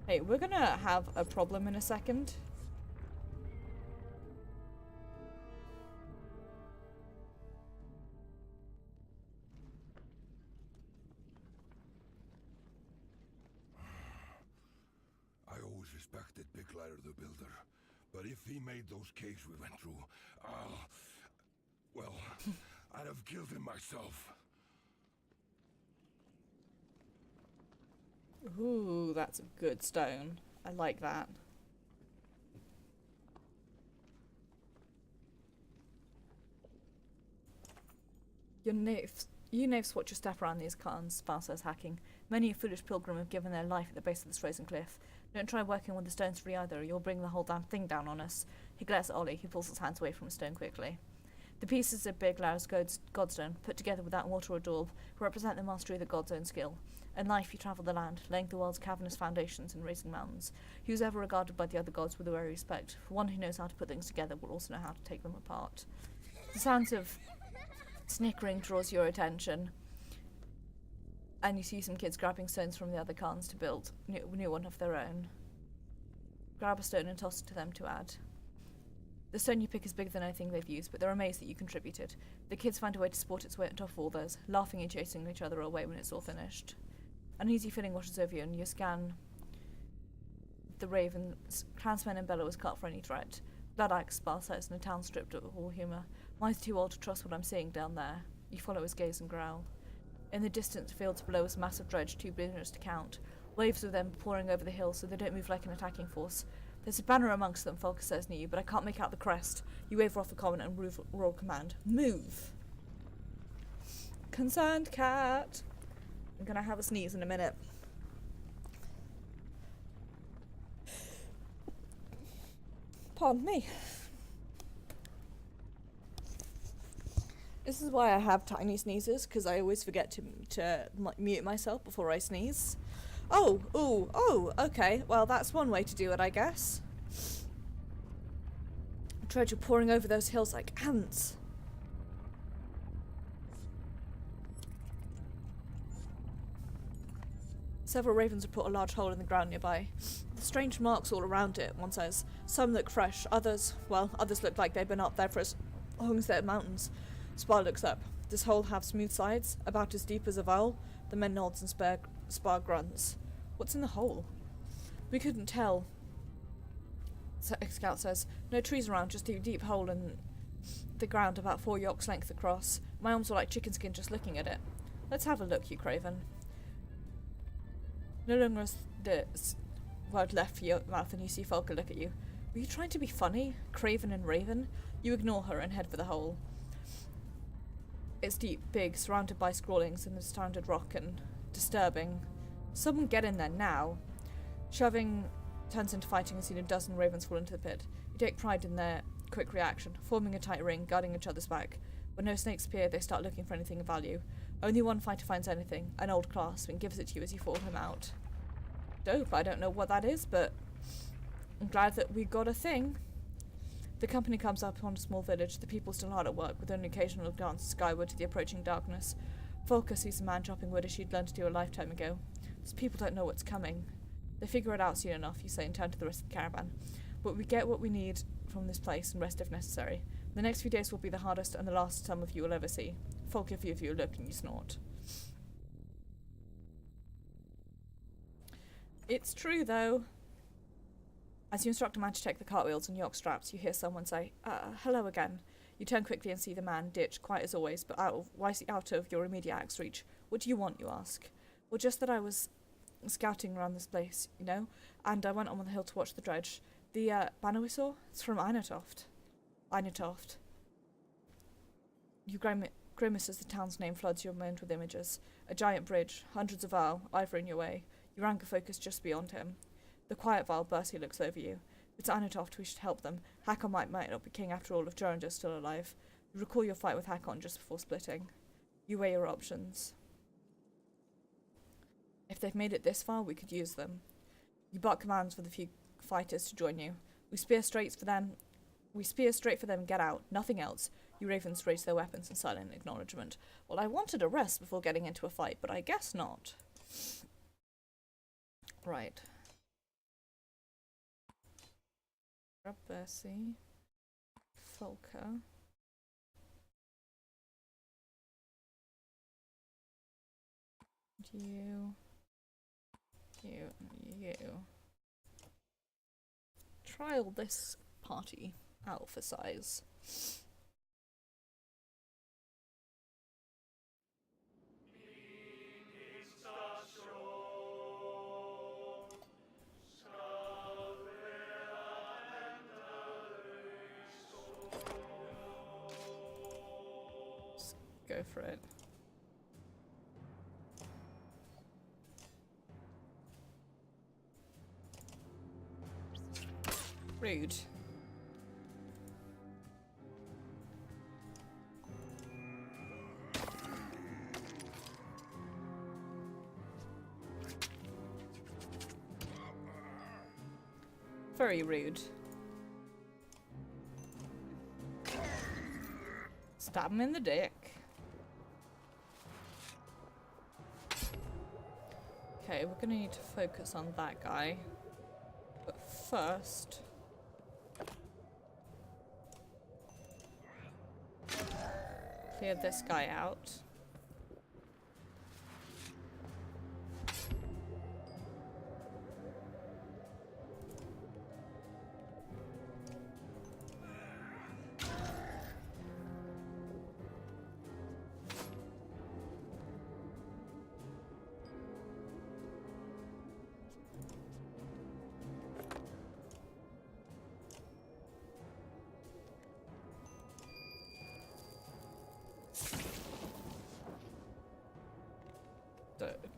Hey, we're gonna have a problem in a second. Respected Big Lighter the Builder, but if he made those caves we went through, well, I'd have killed him myself. Ooh, that's a good stone. I like that. You knaves watch your step around these cairns, Spar says, hacking. Many a foolish pilgrim have given their life at the base of this frozen cliff. Don't try working with the stones free either, or you'll bring the whole damn thing down on us. He glares at Ollie, who pulls his hands away from the stone quickly. The pieces of Big Lar's godstone, put together without mortar or daub, represent the mastery of the god's own skill. In life he travelled the land, laying the world's cavernous foundations and raising mountains. He was ever regarded by the other gods with a wary respect, for one who knows how to put things together will also know how to take them apart. The sounds of snickering draws your attention, and you see some kids grabbing stones from the other cairns to build new one of their own. Grab a stone and toss it to them to add. The stone you pick is bigger than anything they've used, but they're amazed that you contributed. The kids find a way to sport its way on top of all theirs, laughing and chasing each other away when it's all finished. An uneasy feeling washes over you, and you scan the ravens. Clansmen and bellows cut for any threat. Blood axe sparse in a town stripped of all humour. Mine's too old to trust what I'm seeing down there. You follow his gaze and growl. In the distant fields below is a massive dredge, too business to count. Waves of them pouring over the hill so they don't move like an attacking force. There's a banner amongst them, Falker says near you, but I can't make out the crest. You wave off the comment and roar command. Move! Concerned cat! I'm gonna have a sneeze in a minute. Pardon me. This is why I have tiny sneezes, because I always forget to mute myself before I sneeze. Oh, ooh, oh, okay. Well, that's one way to do it, I guess. Treasure pouring over those hills like ants. Several ravens report a large hole in the ground nearby. The strange marks all around it, one says. Some look fresh, others look like they've been up there for as long as they're mountains. Spar looks up. This hole have smooth sides, about as deep as a vowel. The men nods and Spar grunts. What's in the hole? We couldn't tell. Scout says. No trees around, just a deep hole in the ground about 4 yokes length across. My arms were like chicken skin just looking at it. Let's have a look, you craven. No longer is the word left for your mouth and you see Falker look at you. Were you trying to be funny? Craven and Raven? You ignore her and head for the hole. It's deep, big, surrounded by scrawlings and the standard rock and disturbing. Someone get in there now. Shoving turns into fighting and seen a dozen ravens fall into the pit. You take pride in their quick reaction, forming a tight ring, guarding each other's back. When no snakes appear, they start looking for anything of value. Only one fighter finds anything, an old clasp, and gives it to you as you follow him out. Dope, I don't know what that is, but I'm glad that we got a thing. The company comes up on a small village, the people still hard at work, with an occasional glance skyward to the approaching darkness. Volker sees a man chopping wood as she'd learned to do a lifetime ago. These people don't know what's coming. They figure it out soon enough, you say, and turn to the rest of the caravan. But we get what we need from this place and rest if necessary. The next few days will be the hardest and the last some of you will ever see. Volker gives you a look and you snort. It's true, though. As you instruct a man to check the cartwheels and yoke straps, you hear someone say, hello again. You turn quickly and see the man, ditch, quiet as always, but out of your immediate axe reach. What do you want, you ask? Well, just that I was scouting around this place, you know, and I went on the hill to watch the dredge. The banner we saw? It's from Einatoft. Einatoft. You grimace as the town's name floods your mind with images. A giant bridge, hundreds of Val, either in your way. Your anger focus just beyond him. The quiet Val Bertie looks over you. It's Einatoft, we should help them. Hakon might not be king after all if Jorander's still alive. You recall your fight with Hakon just before splitting. You weigh your options. If they've made it this far, we could use them. You bark commands for the few fighters to join you. We spear straight for them and get out. Nothing else. You ravens raise their weapons in silent acknowledgement. Well, I wanted a rest before getting into a fight, but I guess not. Right. Grab Bercy. Folker. You. Trial this party out for size. Just go for it. Rude. Very rude. Stab him in the dick. Okay, we're gonna need to focus on that guy. But first... clear this guy out.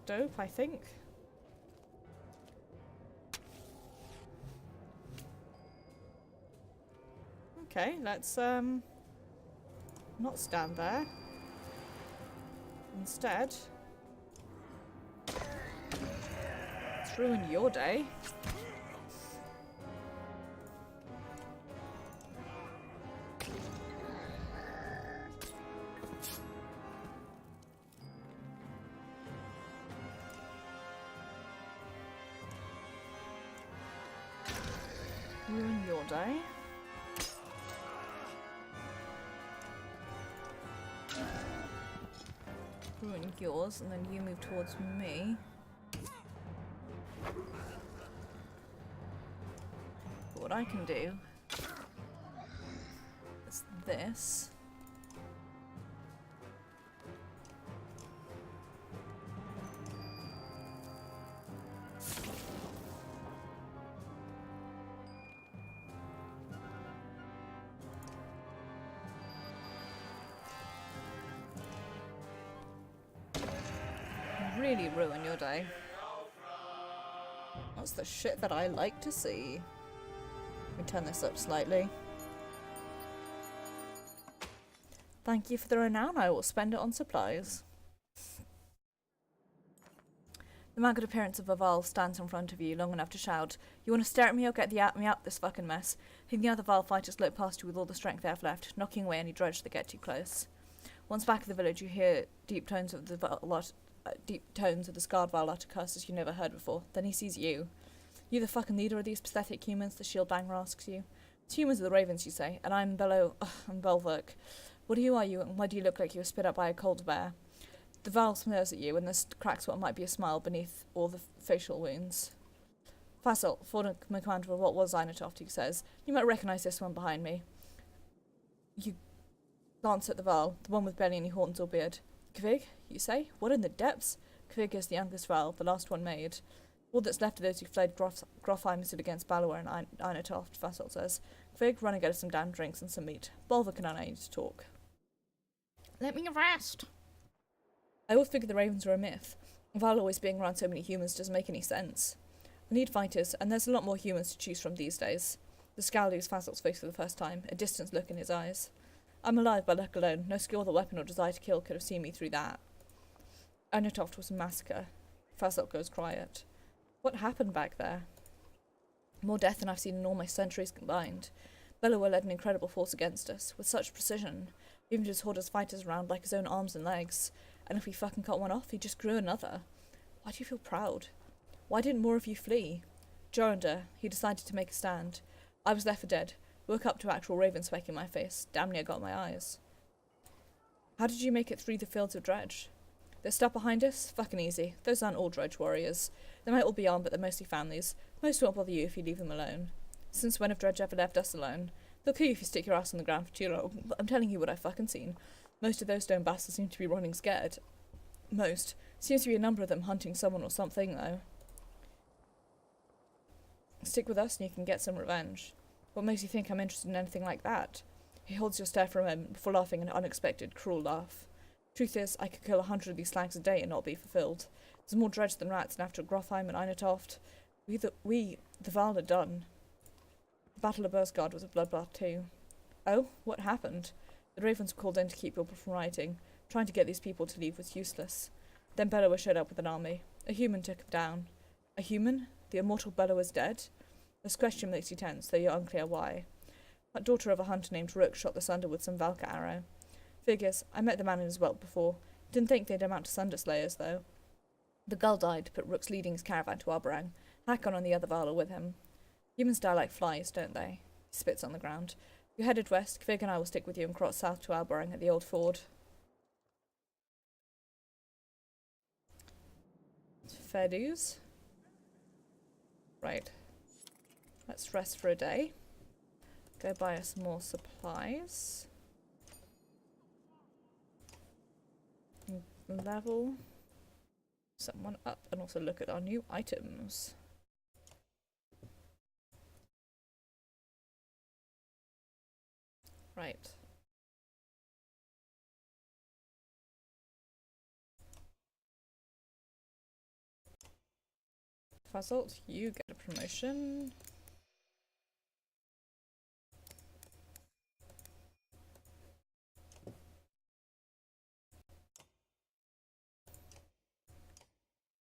Dope, I think. Okay, let's not stand there. Instead, let's ruin your day. Ruin your day. Ruin yours, and then you move towards me. But what I can do is this. Really ruin your day. That's the shit that I like to see. Let me turn this up slightly. Thank you for the renown. I will spend it on supplies. The maggot appearance of Aval stands in front of you, long enough to shout, "You want to stare at me or get me out this fucking mess?" The other Val fighters slip past you with all the strength they have left, knocking away any dredge that get too close. Once back at the village, you hear deep tones of the scarred Val utter curses you never heard before. Then he sees you. You the fucking leader of these pathetic humans? The shield banger asks you. It's humans are the ravens, you say, and I'm Belverk. What are you, and why do you look like you were spit up by a cold bear? The Val sneers at you, and there's cracks what might be a smile beneath all the facial wounds. Fassel, former commander of what was Zinatoft, he says, "You might recognise this one behind me." You glance at the Val, the one with barely any horns or beard. Kvig, you say? What in the depths? Kvig is the youngest Val, the last one made. All that's left of those who fled Grofheim stood against Balor and Einatoft, Fassel says. Kvig, run and get us some damn drinks and some meat. Bolver and I need to talk. Let me rest. I always figured the ravens were a myth. Val always being around so many humans doesn't make any sense. I need fighters, and there's a lot more humans to choose from these days. The scowl leaves Fassel's face for the first time, a distant look in his eyes. I'm alive by luck alone. No skill, the weapon, or desire to kill could have seen me through that. Einatoft was a massacre. Fassel goes quiet. What happened back there? More death than I've seen in all my centuries combined. Bellower led an incredible force against us, with such precision. Even just hauled his fighters around like his own arms and legs. And if we fucking cut one off, he just grew another. Why do you feel proud? Why didn't more of you flee? Jorunda, he decided to make a stand. I was left for dead. Woke up to actual raven speck in my face. Damn near got my eyes. How did you make it through the fields of dredge? There's stuff behind us? Fucking easy. Those aren't all dredge warriors. They might all be armed, but they're mostly families. Most won't bother you if you leave them alone. Since when have dredge ever left us alone? They'll kill you if you stick your ass on the ground for too long, but I'm telling you what I've fucking seen. Most of those stone bastards seem to be running scared. Most. Seems to be a number of them hunting someone or something, though. Stick with us and you can get some revenge. What makes you think I'm interested in anything like that? He holds your stare for a moment before laughing an unexpected, cruel laugh. Truth is, I could kill 100 of these slags a day and not be fulfilled. There's more dredge than rats, and after Grofheim and Einatoft, the Val are done. The Battle of Bursgard was a bloodbath too. Oh, what happened? The ravens were called in to keep people from rioting. Trying to get these people to leave was useless. Then Bellower showed up with an army. A human took him down. A human? The immortal Bellower's dead? This question makes you tense, though you're unclear why. That daughter of a hunter named Rook shot the Sunder with some Valka arrow. Figures, I met the man in his whelp before. Didn't think they'd amount to Sunder slayers, though. The gull died, but Rook's leading his caravan to Arborang. Hakon and the other Val are with him. Humans die like flies, don't they? He spits on the ground. You're headed west. Kvig and I will stick with you and cross south to Arborang at the old ford. Fair dues. Right. Let's rest for a day. Go buy us more supplies. Level someone up and also look at our new items. Right. Fuzzled, you get a promotion.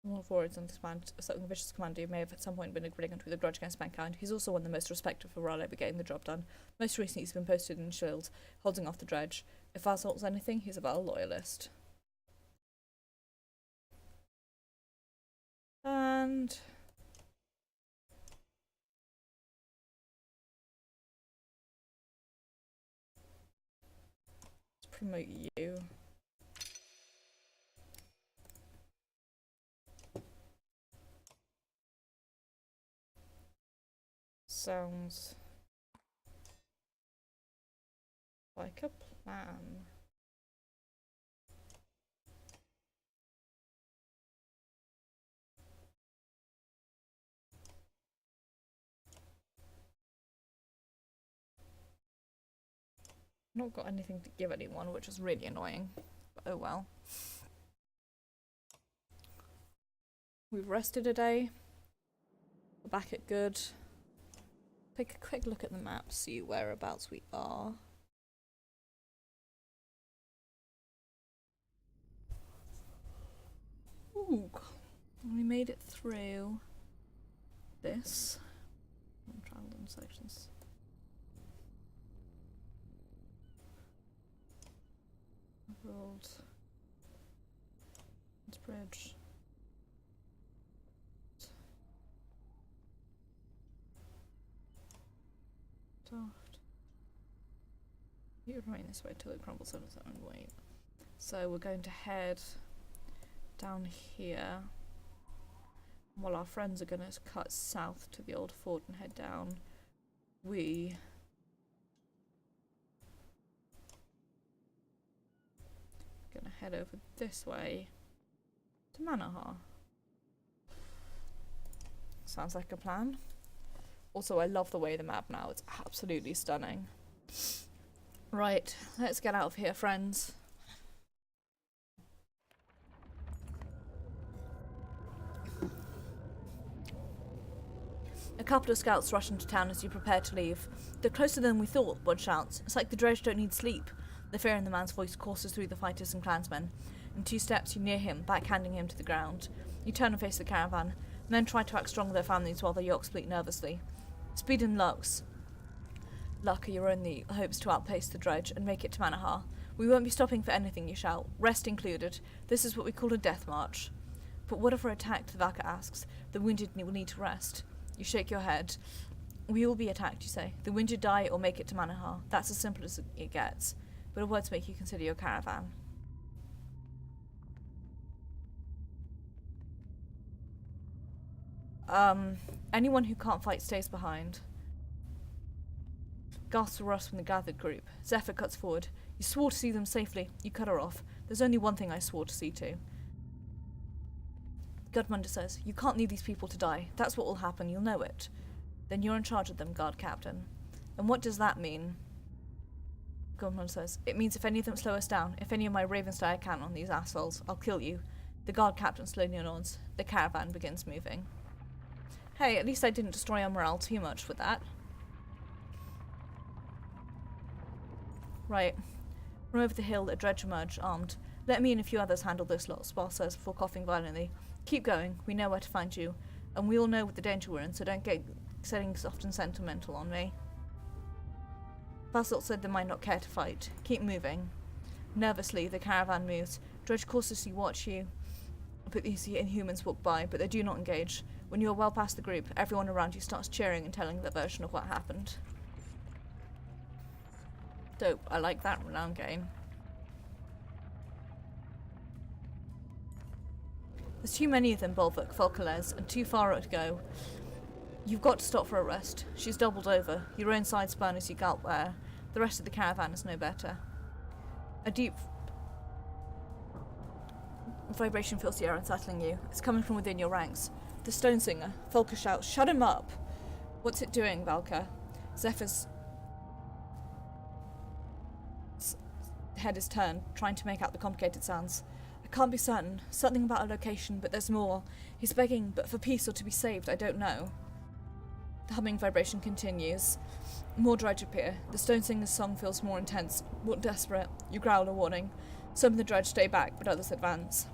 More forwards on this command, something vicious commander who may have at some point been a brigand with a grudge against mankind. He's also one of the most respected for Raleigh getting the job done. Most recently he's been posted in Shield, holding off the dredge. If Fuzzled's anything, he's a Val loyalist. And let's promote you. Sounds like a plan. Not got anything to give anyone, which is really annoying. But oh well. We've rested a day. We're back at good. Take a quick look at the map, see whereabouts we are. Ooh, we made it through this. Travel in sections. Rolled. It's bridge. Daft. You remain this way till it crumbles on its own weight. So we're going to head down here. While our friends are going to cut south to the old fort and head down, we are going to head over this way to Manaha. Sounds like a plan. Also, I love the way the map now. It's absolutely stunning. Right, let's get out of here, friends. A couple of scouts rush into town as you prepare to leave. They're closer than we thought, one shouts. It's like the dredge don't need sleep. The fear in the man's voice courses through the fighters and clansmen. In 2 steps, you near him, backhanding him to the ground. You turn and face the caravan. Men try to act strong with their families while their yokes bleat nervously. Speed and luck are your only hopes to outpace the dredge and make it to Manaha. We won't be stopping for anything, you shout, rest included. This is what we call a death march. But what if we're attacked, Valka asks. The wounded will need to rest. You shake your head. We will be attacked, you say. The wounded die or make it to Manaha. That's as simple as it gets. But a word to make you consider your caravan. Anyone who can't fight stays behind. Gasps rust from the gathered group. Zephyr cuts forward. You swore to see them safely. You cut her off. There's only one thing I swore to see to. Gudmundr says, you can't leave these people to die. That's what will happen, you'll know it. Then you're in charge of them, guard captain. And what does that mean? Gudmundr says, it means if any of them slow us down, if any of my ravens die I can on these assholes, I'll kill you. The guard captain slowly nods. The caravan begins moving. Hey, at least I didn't destroy our morale too much with that. Right. From over the hill, a dredge emerged, armed. Let me and a few others handle this lot, Spar says before coughing violently. Keep going, we know where to find you. And we all know what the danger we're in, so don't get getting soft and sentimental on me. Basalt said they might not care to fight. Keep moving. Nervously, the caravan moves. Dredge cautiously watch you. But these inhumans walk by, but they do not engage. When you are well past the group, everyone around you starts cheering and telling their version of what happened. Dope. I like that renown gain. There's too many of them, Bolvik, Falcales, and too far to go. You've got to stop for a rest. She's doubled over. Your own side spun as you gulp air. The rest of the caravan is no better. A deep vibration fills the air, unsettling you. It's coming from within your ranks. The stone singer, Folka shouts, shut him up! What's it doing, Valka? Zephyr's head is turned, trying to make out the complicated sounds. I can't be certain. Something about a location, but there's more. He's begging, but for peace or to be saved, I don't know. The humming vibration continues. More dredge appear. The stone singer's song feels more intense, more desperate. You growl a warning. Some of the dredge stay back, but others advance.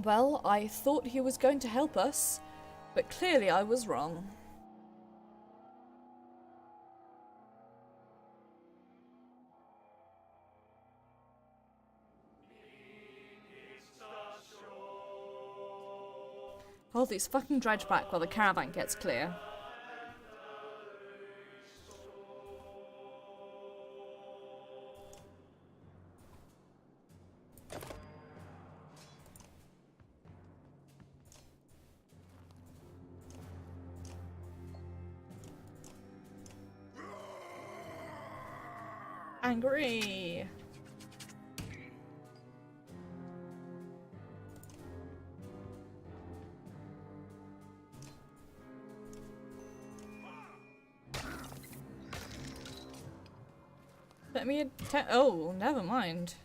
Well, I thought he was going to help us, but clearly I was wrong. Hold these fucking dredge back while the caravan gets clear. Angry. Let me oh, never mind.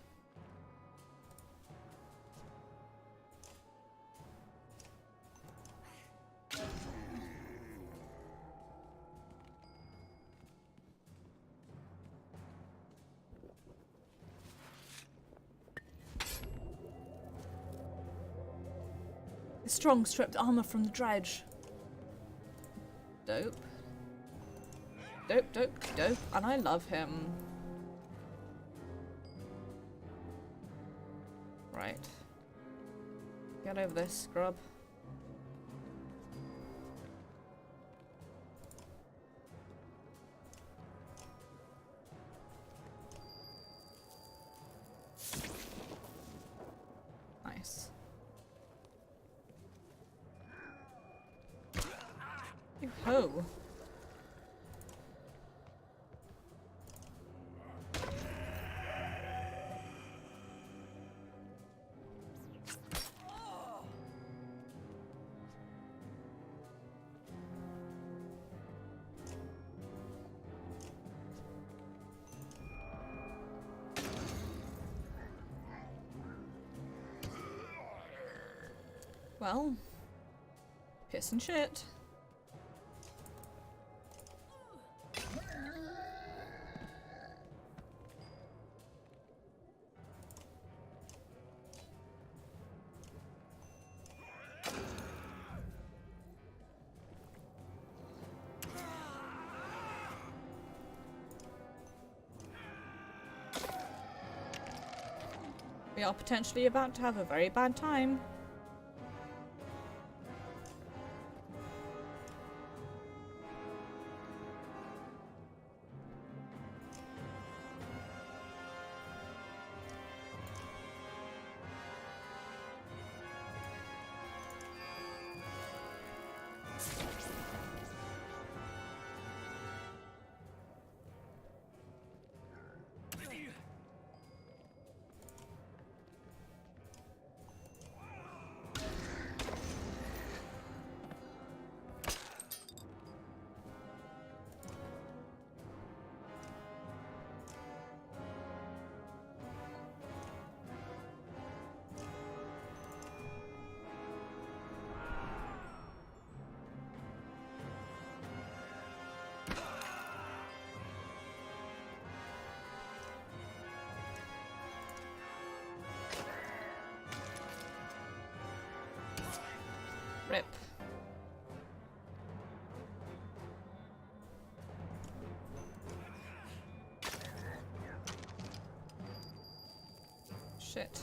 Strong stripped armor from the dredge. Dope. Dope, dope, dope. And I love him. Right. Get over this, scrub. Nice. Yo-ho. Well, piss and shit. We are potentially about to have a very bad time. Rip. Shit.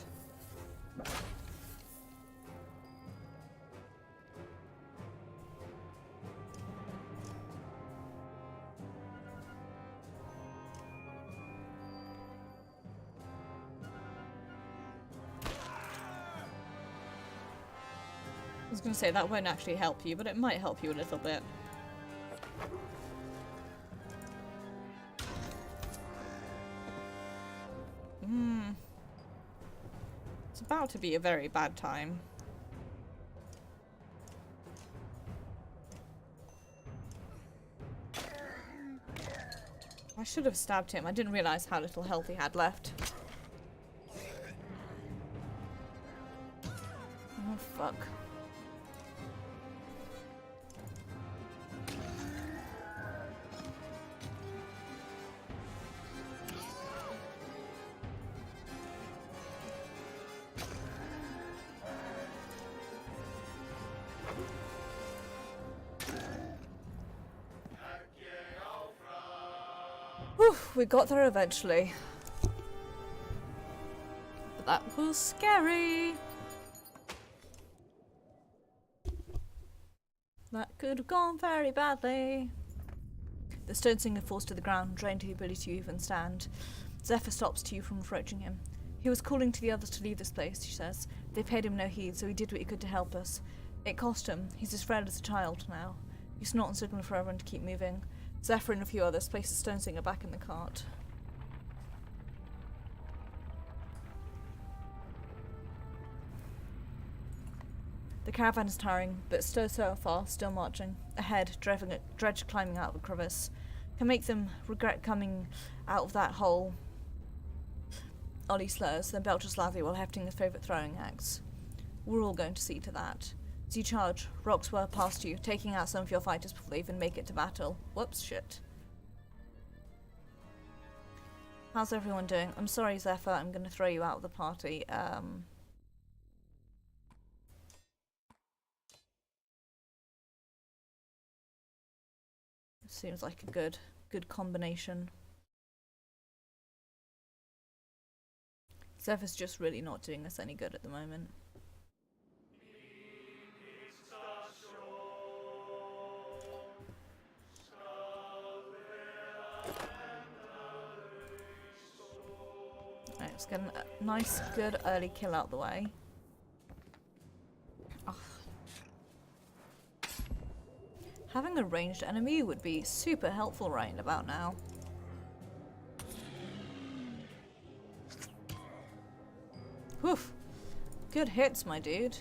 I was going to say that won't actually help you, but it might help you a little bit. It's about to be a very bad time. I should have stabbed him. I didn't realize how little health he had left. fuck. Whew, we got there eventually. But that was scary. That could have gone very badly. The stone singer falls to the ground, drained to the ability to even stand. Zephyr stops Tew from approaching him. He was calling to the others to leave this place, she says. They paid him no heed, so he did what he could to help us. It cost him. He's as frail as a child now. He snort and signal for everyone to keep moving. Zephyr and a few others place the stone singer back in the cart. The caravan is tiring, but so far, still marching. Ahead, Dredge climbing out of the crevice. Can make them regret coming out of that hole. Ollie slurs, then belches loudly while hefting his favourite throwing axe. We're all going to see to that. As you charge, rocks whirl past you, taking out some of your fighters before they even make it to battle. Whoops, shit. How's everyone doing? I'm sorry, Zephyr, I'm going to throw you out of the party. Seems like a good combination. Zephyr's just really not doing us any good at the moment. Right, let's get a nice, good early kill out the way. Oh. Having a ranged enemy would be super helpful right about now. Whew. Good hits, my dude.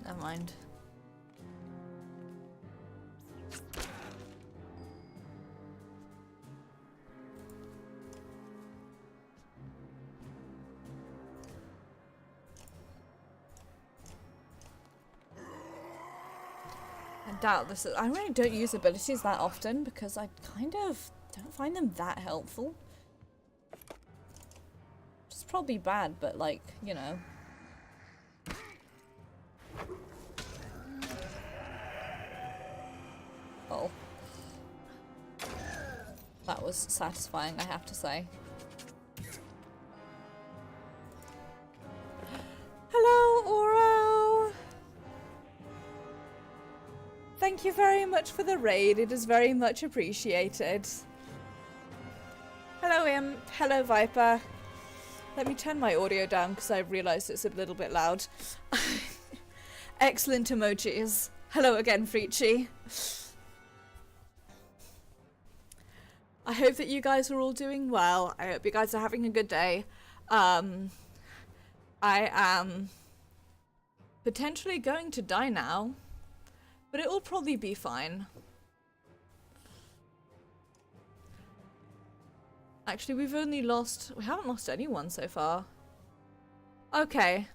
Never mind. I doubt this is— I really don't use abilities that often because I kind of don't find them that helpful. It's probably bad, but like, you know. Oh. That was satisfying, I have to say. Hello, Oro! Thank you very much for the raid, it is very much appreciated. Hello, Imp. Hello, Viper. Let me turn my audio down because I've realised it's a little bit loud. Excellent emojis. Hello again, Frici. I hope that you guys are all doing well. I hope you guys are having a good day. I am potentially going to die now, but it will probably be fine. Actually, we haven't lost anyone so far. Okay.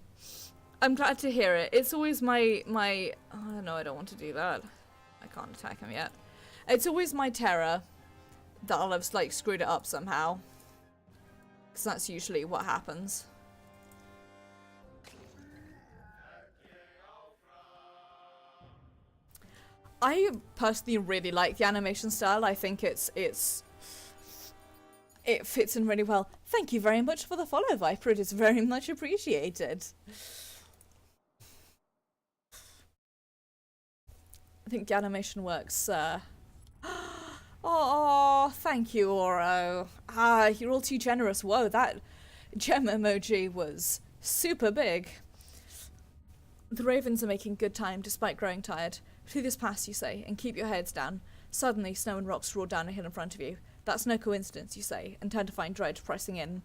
I'm glad to hear it. It's always my oh no, I don't want to do that. I can't attack him yet. It's always my terror that I'll have like screwed it up somehow, because that's usually what happens. I personally really like the animation style. I think it fits in really well. Thank you very much for the follow, Viper. It is very much appreciated. I think the animation works. Oh, thank you, Oro. Ah, you're all too generous. Whoa, that gem emoji was super big. The ravens are making good time despite growing tired. Through this pass, you say, and keep your heads down. Suddenly, snow and rocks roar down a hill in front of you. That's no coincidence, you say, and turn to find Dredge pressing in.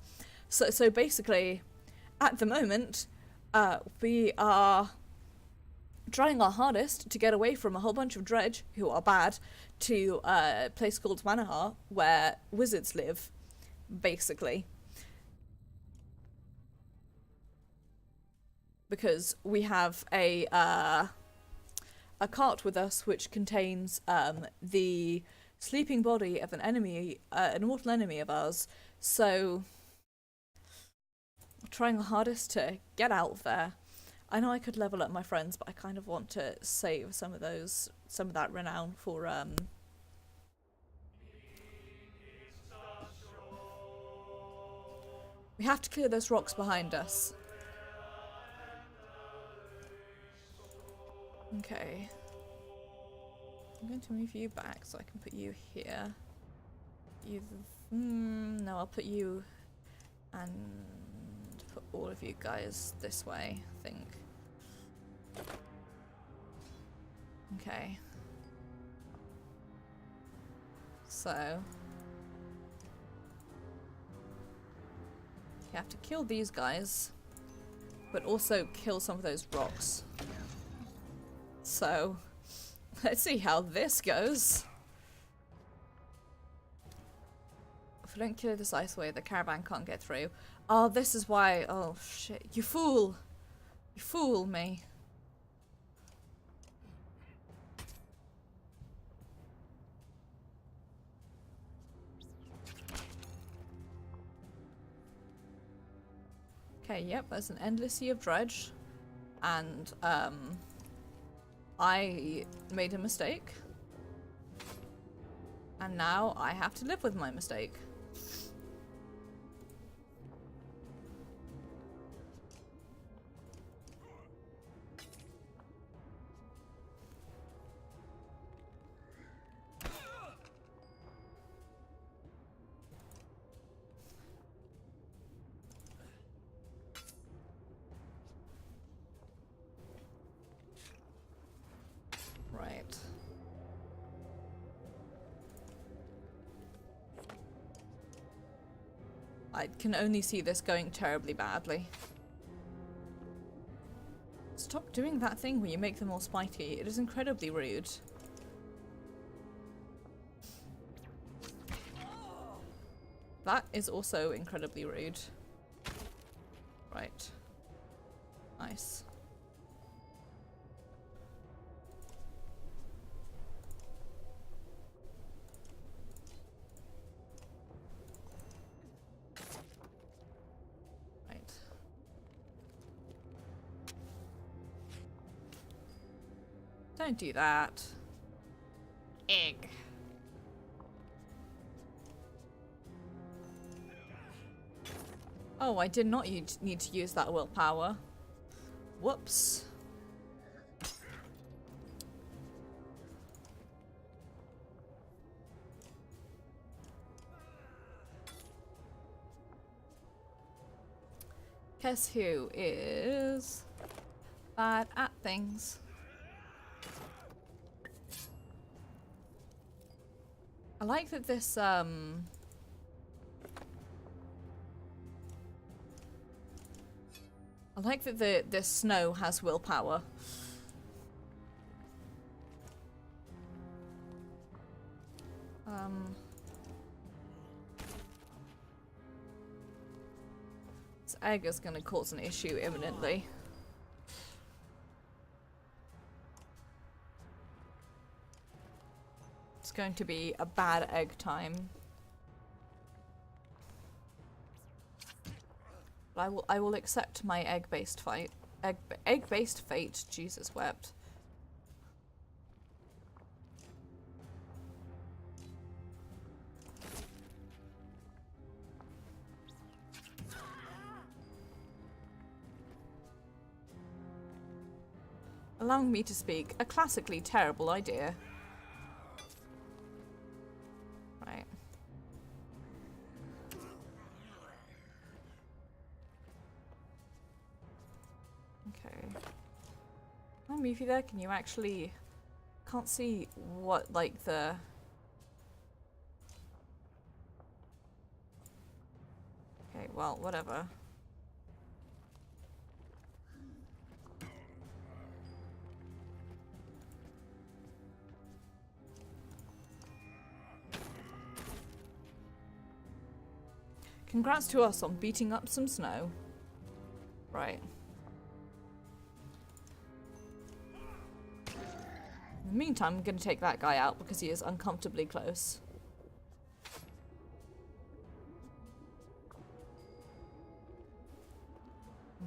So basically, at the moment, we are trying our hardest to get away from a whole bunch of Dredge, who are bad, to a place called Manahar, where wizards live, basically. Because we have a cart with us which contains the sleeping body of an enemy, an immortal enemy of ours. So we're trying our hardest to get out of there. I know I could level up my friends, but I kind of want to save some of that renown for we have to clear those rocks behind us. Okay. I'm going to move you back so I can put you here. No, I'll put you and put all of you guys this way, I think. Okay. So you have to kill these guys, but also kill some of those rocks. So let's see how this goes. If we don't clear this ice away, the caravan can't get through. Oh, this is why. Oh, shit. You fool. You fool me. Okay, yep, there's an endless sea of dredge. And, I made a mistake. And now I have to live with my mistake. Right. I can only see this going terribly badly. Stop doing that thing where you make them all spiky. It is incredibly rude. That is also incredibly rude. Right. Nice. Right. Don't do that. Egg. Oh, I did not need to use that willpower. Whoops. Guess who is bad at things? I like that this, I like that the snow has willpower. This egg is going to cause an issue imminently. It's going to be a bad egg time. I will accept my egg-based fight. Egg-based fate. Jesus wept. Allowing me to speak, a classically terrible idea. Right. I move you there? Can you actually... Can't see what, like, the... Okay, well, whatever. Congrats to us on beating up some snow. Right. In the meantime, I'm going to take that guy out because he is uncomfortably close.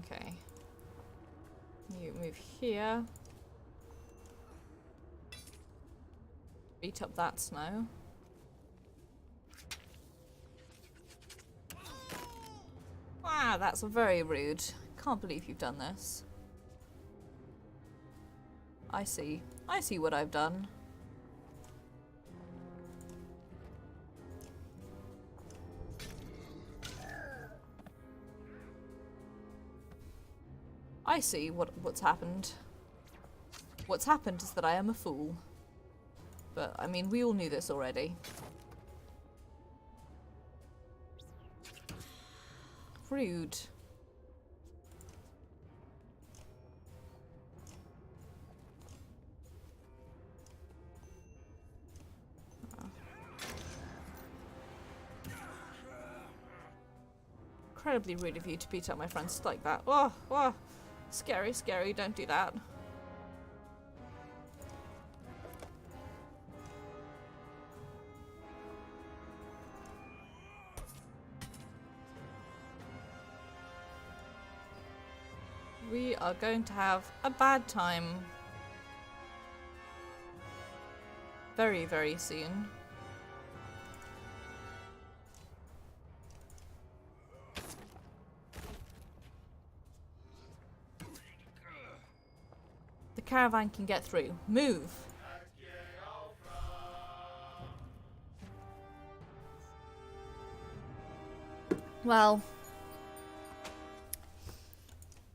Okay. You move here. Beat up that snow. Wow, that's very rude. Can't believe you've done this. I see. I see what I've done. I see what's happened. What's happened is that I am a fool. But, I mean, we all knew this already. Rude. Incredibly rude of you to beat up my friends like that. Oh, oh, scary, scary, don't do that. We are going to have a bad time. Very, very soon. The caravan can get through. Move! Well,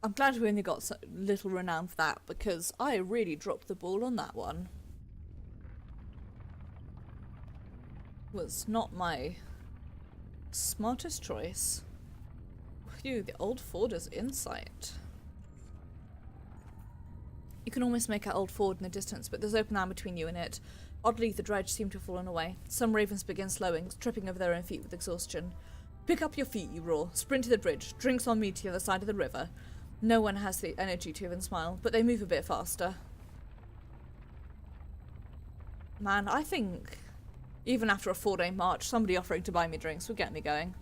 I'm glad we only got so little renown for that, because I really dropped the ball on that one. Was not my smartest choice. Phew, the old Forder's insight. You can almost make out old Ford in the distance, but there's open land between you and it. Oddly, the dredge seemed to have fallen away. Some ravens begin slowing, tripping over their own feet with exhaustion. Pick up your feet, you roar. Sprint to the bridge. Drinks on me to the other side of the river. No one has the energy to even smile, but they move a bit faster. Man, I think even after a 4-day march, somebody offering to buy me drinks would get me going.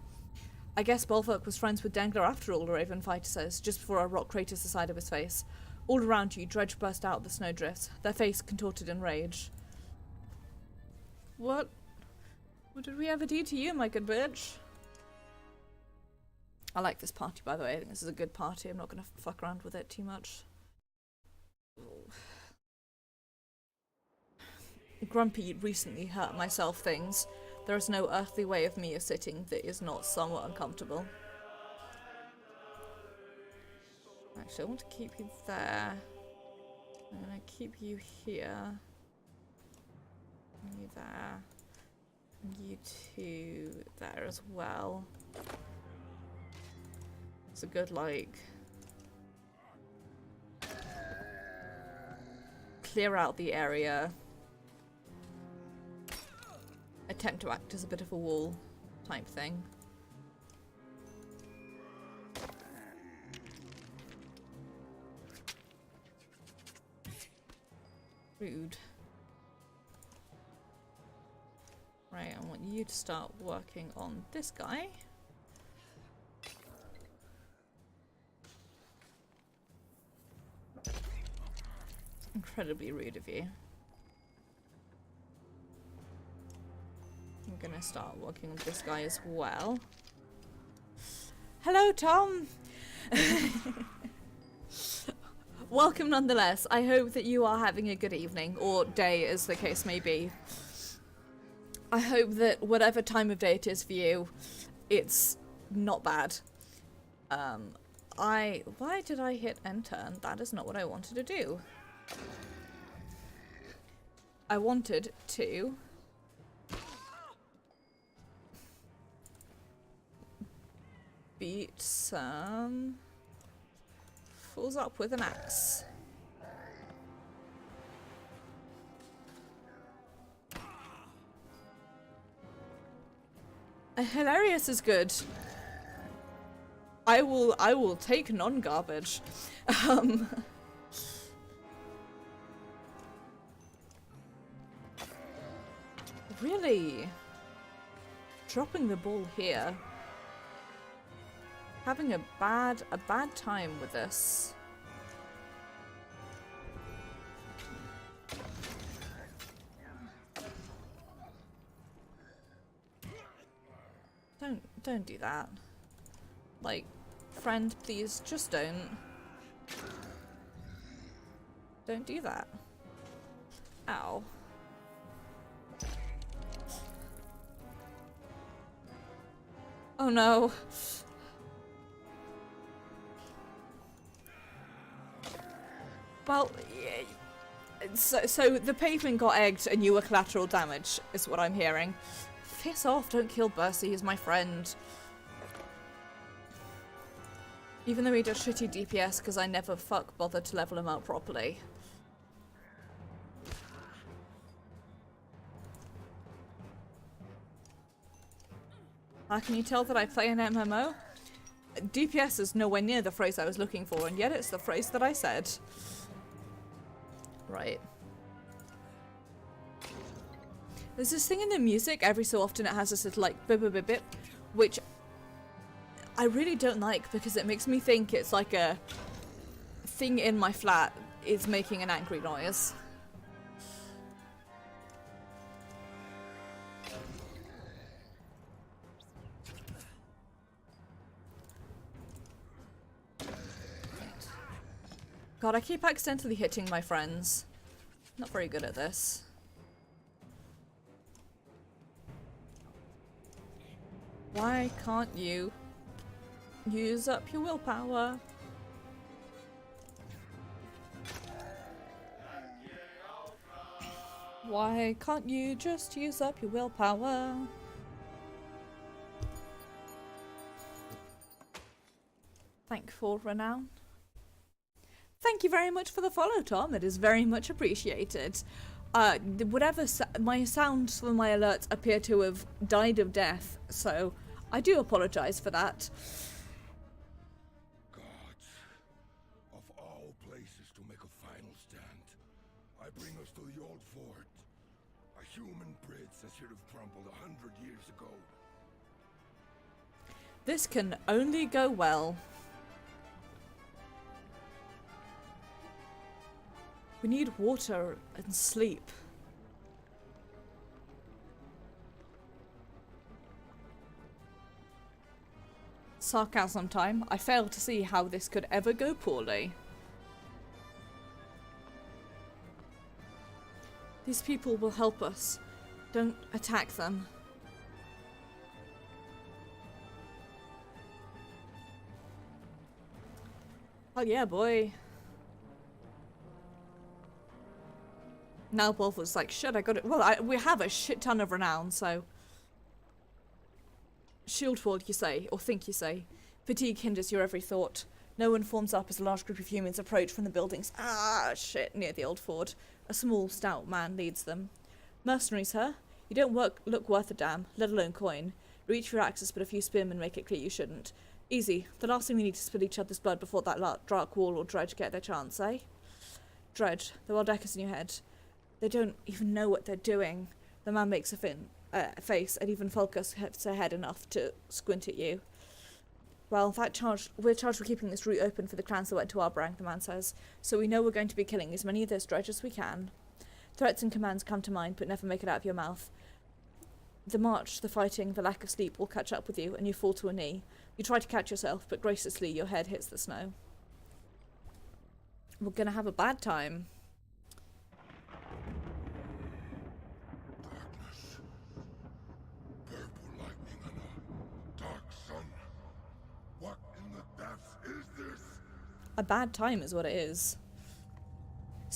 I guess Bolverk was friends with Dengler after all, the Raven Fighter says, just before a rock craters the side of his face. All around you, dredge burst out of the snowdrifts, their face contorted in rage. What did we ever do to you, my good bitch? I like this party, by the way. I think this is a good party. I'm not going to fuck around with it too much. Grumpy recently hurt myself things. There is no earthly way of me sitting that is not somewhat uncomfortable. Actually, I want to keep you there. I'm going to keep you here. You there. And you two there as well. It's a good, like, clear out the area. Attempt to act as a bit of a wall type thing. Rude. Right, I want you to start working on this guy. Incredibly rude of you. I'm gonna start working on this guy as well. Hello, Tom! Welcome nonetheless. I hope that you are having a good evening, or day as the case may be. I hope that whatever time of day it is for you, it's not bad. Why did I hit enter? That is not what I wanted to do. I wanted to beat some fools up with an axe. Hilarious is good. I will take non-garbage. Really? Dropping the ball here. Having a bad time with this. Don't do that. Like, friend, please, just don't. Don't do that. Ow. Oh no. Well, yeah, so the pavement got egged and you were collateral damage, is what I'm hearing. Piss off, don't kill Bercy, he's my friend. Even though he does shitty DPS because I never bothered to level him up properly. How can you tell that I play an MMO? DPS is nowhere near the phrase I was looking for, and yet it's the phrase that I said. Right. There's this thing in the music, every so often it has this little like bip bip bip bip, which I really don't like because it makes me think it's like a thing in my flat is making an angry noise. God, I keep accidentally hitting my friends. Not very good at this. Why can't you use up your willpower? Why can't you just use up your willpower? Thankful renown. Thank you very much for the follow, Tom. It is very much appreciated. Whatever my sounds for my alerts appear to have died of death, so I do apologise for that. Gods, of all places to make a final stand, I bring us to the old fort. A human bridge that should have crumbled 100 years ago. This can only go well. We need water and sleep. Sarcasm time. I fail to see how this could ever go poorly. These people will help us. Don't attack them. Oh yeah, boy. Now Wolf was like, shit, I got it. Well, we have a shit ton of renown, so. Shieldwall, you say, or think you say. Fatigue hinders your every thought. No one forms up as a large group of humans approach from the buildings. Ah, shit, near the old fort. A small, stout man leads them. Mercenaries, huh? You don't look worth a damn, let alone coin. Reach for your axes, but a few spearmen make it clear you shouldn't. Easy. The last thing we need to spill each other's blood before that dark wall or Dredge get their chance, eh? Dredge, the wild echoes in your head. They don't even know what they're doing. The man makes a face, and even Fulcus hefts her head enough to squint at you. Well, we're charged with keeping this route open for the clans that went to our rank, the man says. So we know we're going to be killing as many of those Dredge as we can. Threats and commands come to mind, but never make it out of your mouth. The march, the fighting, the lack of sleep will catch up with you, and you fall to a knee. You try to catch yourself, but graciously your head hits the snow. We're gonna have a bad time. Darkness. Purple lightning and a dark sun. What in the depths is this? A bad time is what it is.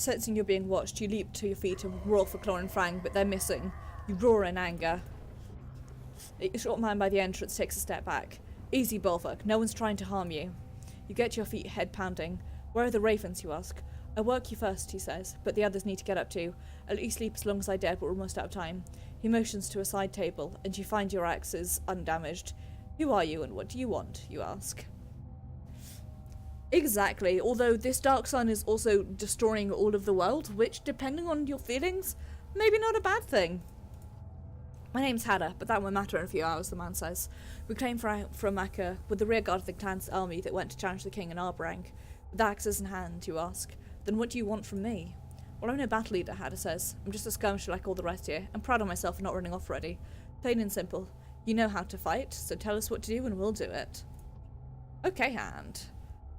Sensing you're being watched, you leap to your feet and roar for Claw and Fang, but they're missing. You roar in anger. The short man by the entrance takes a step back. Easy, Bolverk. No one's trying to harm you. You get to your feet, head pounding. Where are the ravens, you ask? I work you first, he says, but the others need to get up too. I'll let you sleep as long as I dare, but we're almost out of time. He motions to a side table, and you find your axes undamaged. Who are you, and what do you want, you ask? Exactly, although this dark sun is also destroying all of the world, which, depending on your feelings, maybe not a bad thing. My name's Hada, but that won't matter in a few hours, the man says. We came from Mecca with the rearguard of the clan's army that went to challenge the king in Arbrang. With axes in hand, you ask. Then what do you want from me? Well, I'm no battle leader, Hada says. I'm just a skirmisher like all the rest here. I'm proud of myself for not running off already. Plain and simple. You know how to fight, so tell us what to do and we'll do it. Okay, Hand.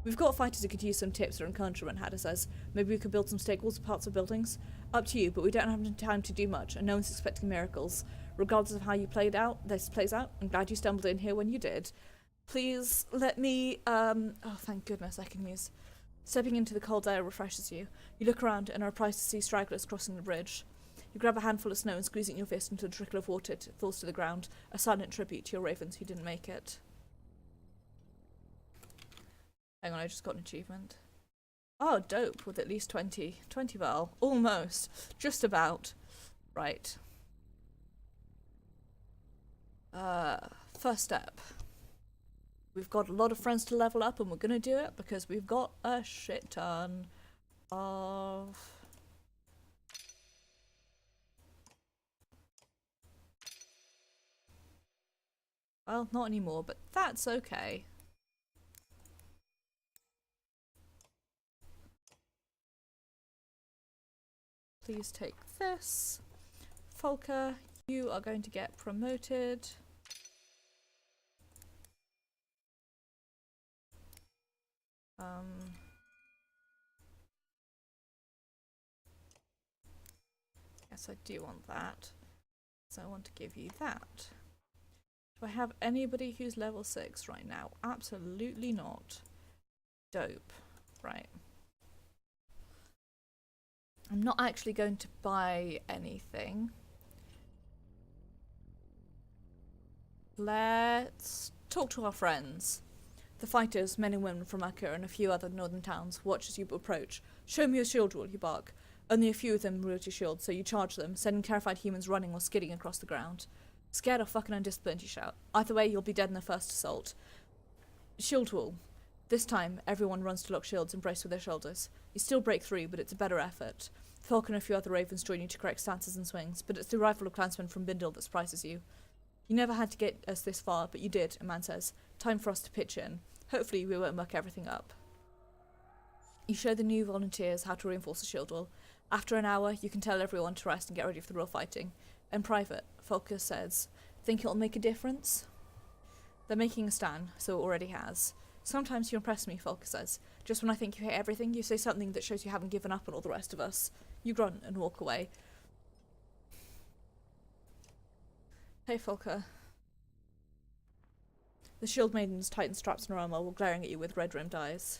We've got fighters who could use some tips or encouragement, Hada says. Maybe we could build some stake walls or parts of buildings? Up to you, but we don't have time to do much, and no one's expecting miracles. Regardless of how you plays out, I'm glad you stumbled in here when you did. Please let me, oh, thank goodness I can use. Stepping into the cold air refreshes you. You look around and are surprised to see stragglers crossing the bridge. You grab a handful of snow and squeeze it in your fist until a trickle of water falls to the ground, a silent tribute to your ravens who didn't make it. Hang on, I just got an achievement. Oh, dope, with at least 20 val. Almost. Just about. Right. First step. We've got a lot of friends to level up and we're gonna do it because we've got a shit ton of... Well, not anymore, but that's okay. Please take this. Volker, you are going to get promoted. Yes, I do want that. So I want to give you that. Do I have anybody who's level 6 right now? Absolutely not. Dope. Right. I'm not actually going to buy anything. Let's talk to our friends. The fighters, men and women from Akka and a few other northern towns, watch as you approach. Show me your shield wall, you bark. Only a few of them wield your shield, so you charge them, sending terrified humans running or skidding across the ground. Scared or fucking undisciplined, you shout. Either way, you'll be dead in the first assault. Shield wall. This time, everyone runs to lock shields and brace with their shoulders. You still break through, but it's a better effort. Falcon and a few other ravens join you to correct stances and swings, but it's the arrival of clansmen from Bindle that surprises you. You never had to get us this far, but you did, a man says. Time for us to pitch in. Hopefully we won't muck everything up. You show the new volunteers how to reinforce the shield wall. After an hour, you can tell everyone to rest and get ready for the real fighting. In private, Falker says, think it'll make a difference? They're making a stand, so it already has. Sometimes you impress me, Falker says. Just when I think you hate everything, you say something that shows you haven't given up on all the rest of us. You grunt and walk away. Hey, Falker. The shield maidens tighten straps in her armor while glaring at you with red-rimmed eyes.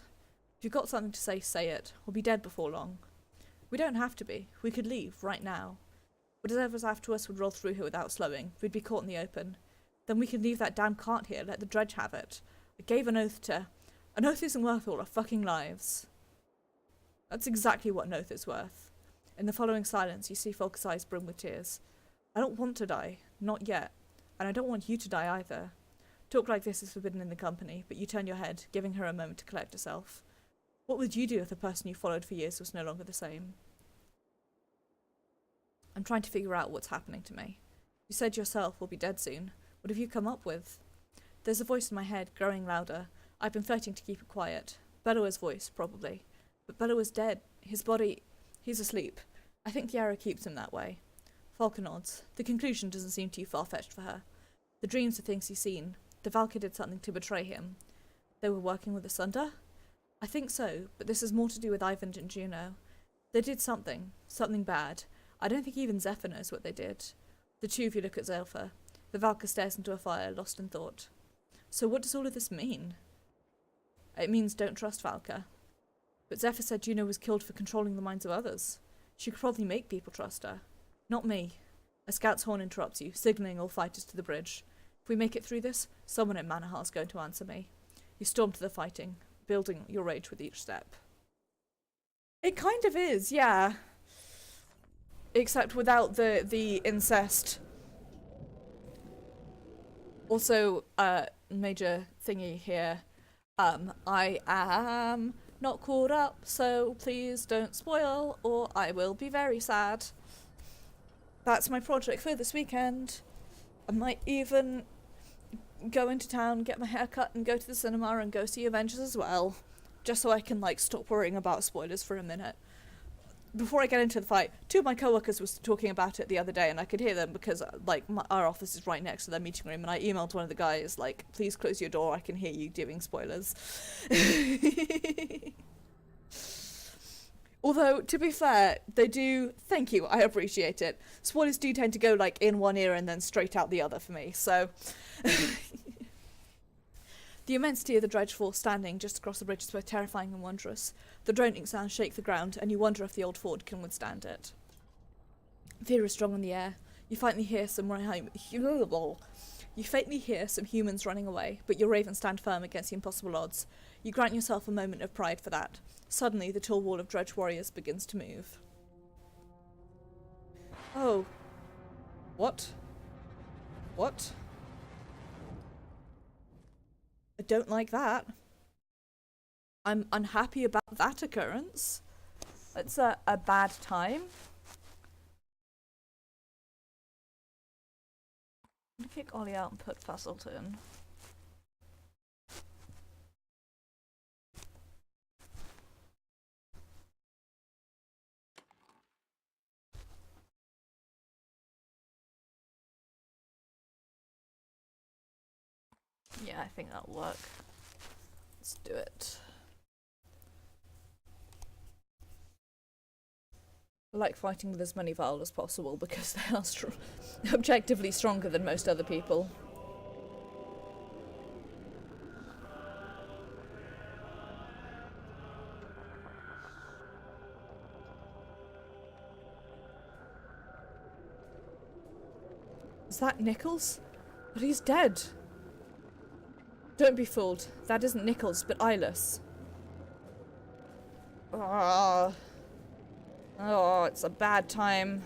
If you've got something to say it. We'll be dead before long. We don't have to be. We could leave, right now. Whatever's after us would roll through here without slowing. We'd be caught in the open. Then we could leave that damn cart here, let the dredge have it. I gave an oath to... An oath isn't worth all our fucking lives. That's exactly what an oath is worth. In the following silence, you see Falker's eyes brim with tears. I don't want to die. Not yet. And I don't want you to die either. Talk like this is forbidden in the company, but you turn your head, giving her a moment to collect herself. What would you do if the person you followed for years was no longer the same? I'm trying to figure out what's happening to me. You said yourself we'll be dead soon. What have you come up with? There's a voice in my head, growing louder. I've been flirting to keep it quiet. Bellower's voice, probably. But Bellower's dead. His body... He's asleep. I think the arrow keeps him that way. Falcon nods. The conclusion doesn't seem too far-fetched for her. The dreams are things he's seen. The Valkyr did something to betray him. They were working with the Sunder? I think so, but this has more to do with Ivan and Juno. They did something. Something bad. I don't think even Zephyr knows what they did. The two of you look at Zelfa. The Valkyr stares into a fire, lost in thought. So what does all of this mean? It means don't trust Valkyr. But Zephyr said Juno was killed for controlling the minds of others. She could probably make people trust her. Not me. A scout's horn interrupts you, signalling all fighters to the bridge. If we make it through this, someone in Manahar's going to answer me. You storm to the fighting, building your rage with each step. It kind of is, yeah. Except without the incest. Also, major thingy here. I am not caught up, so please don't spoil, or I will be very sad. That's my project for this weekend. I might even go into town, get my hair cut, and go to the cinema and go see Avengers as well. Just so I can, like, stop worrying about spoilers for a minute. Before I get into the fight, two of my co-workers was talking about it the other day, and I could hear them because, like, our office is right next to their meeting room, and I emailed one of the guys, like, please close your door, I can hear you giving spoilers. Although, to be fair, they do, thank you, I appreciate it. Spoilers do tend to go, like, in one ear and then straight out the other for me, so... The immensity of the dredge force standing just across the bridge is both terrifying and wondrous. The droning sounds shake the ground, and you wonder if the old fort can withstand it. Fear is strong in the air. You faintly hear some humans running away, but your ravens stand firm against the impossible odds. You grant yourself a moment of pride for that. Suddenly, the tall wall of dredge warriors begins to move. Oh. What? What? I don't like that. I'm unhappy about that occurrence. It's a bad time. I'm gonna kick Ollie out and put Fuzzleton. Yeah, I think that'll work. Let's do it. I like fighting with as many Val as possible because they are objectively stronger than most other people. Is that Nichols? But he's dead. Don't be fooled. That isn't Nichols, but Eyeless. Oh, it's a bad time.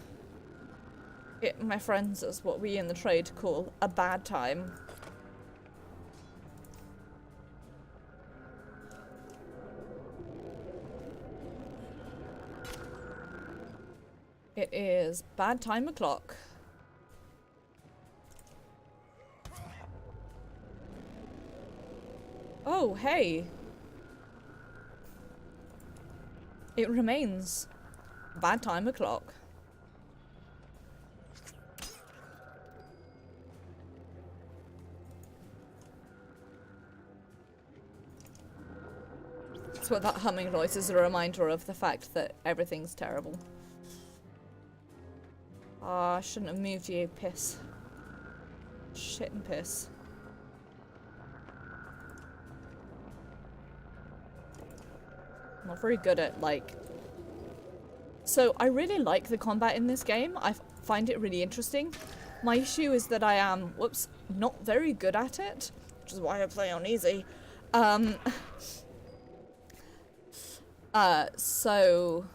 It, my friends, is what we in the trade call a bad time. It is bad time o'clock. Oh, hey. It remains bad time o'clock. That's what that humming noise is a reminder of, the fact that everything's terrible. Ah, I shouldn't have moved you, piss. Shit and piss. I'm not very good at, like... So, I really like the combat in this game. I find it really interesting. My issue is that I am, whoops, not very good at it, which is why I play on easy. So...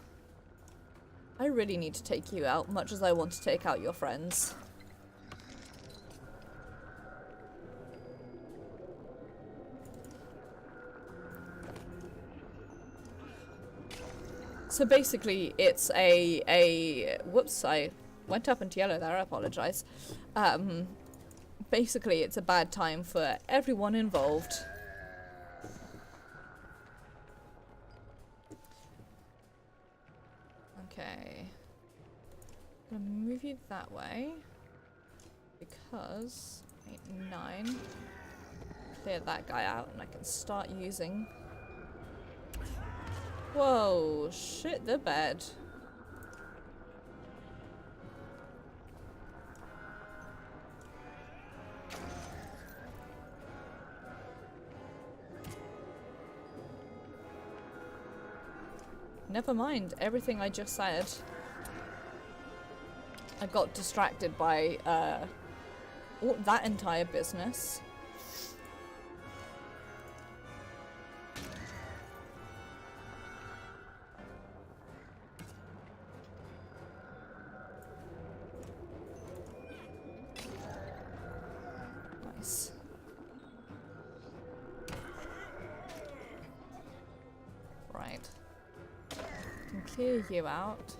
I really need to take you out, much as I want to take out your friends. So basically, it's whoops, I went up into yellow there, I apologise. Basically, it's a bad time for everyone involved. Okay. I'm gonna move you that way. Because 8, 9. Clear that guy out and I can start using... Whoa, shit the bed. Never mind everything I just said. I got distracted by that entire business. Nice. Right. Can clear you out.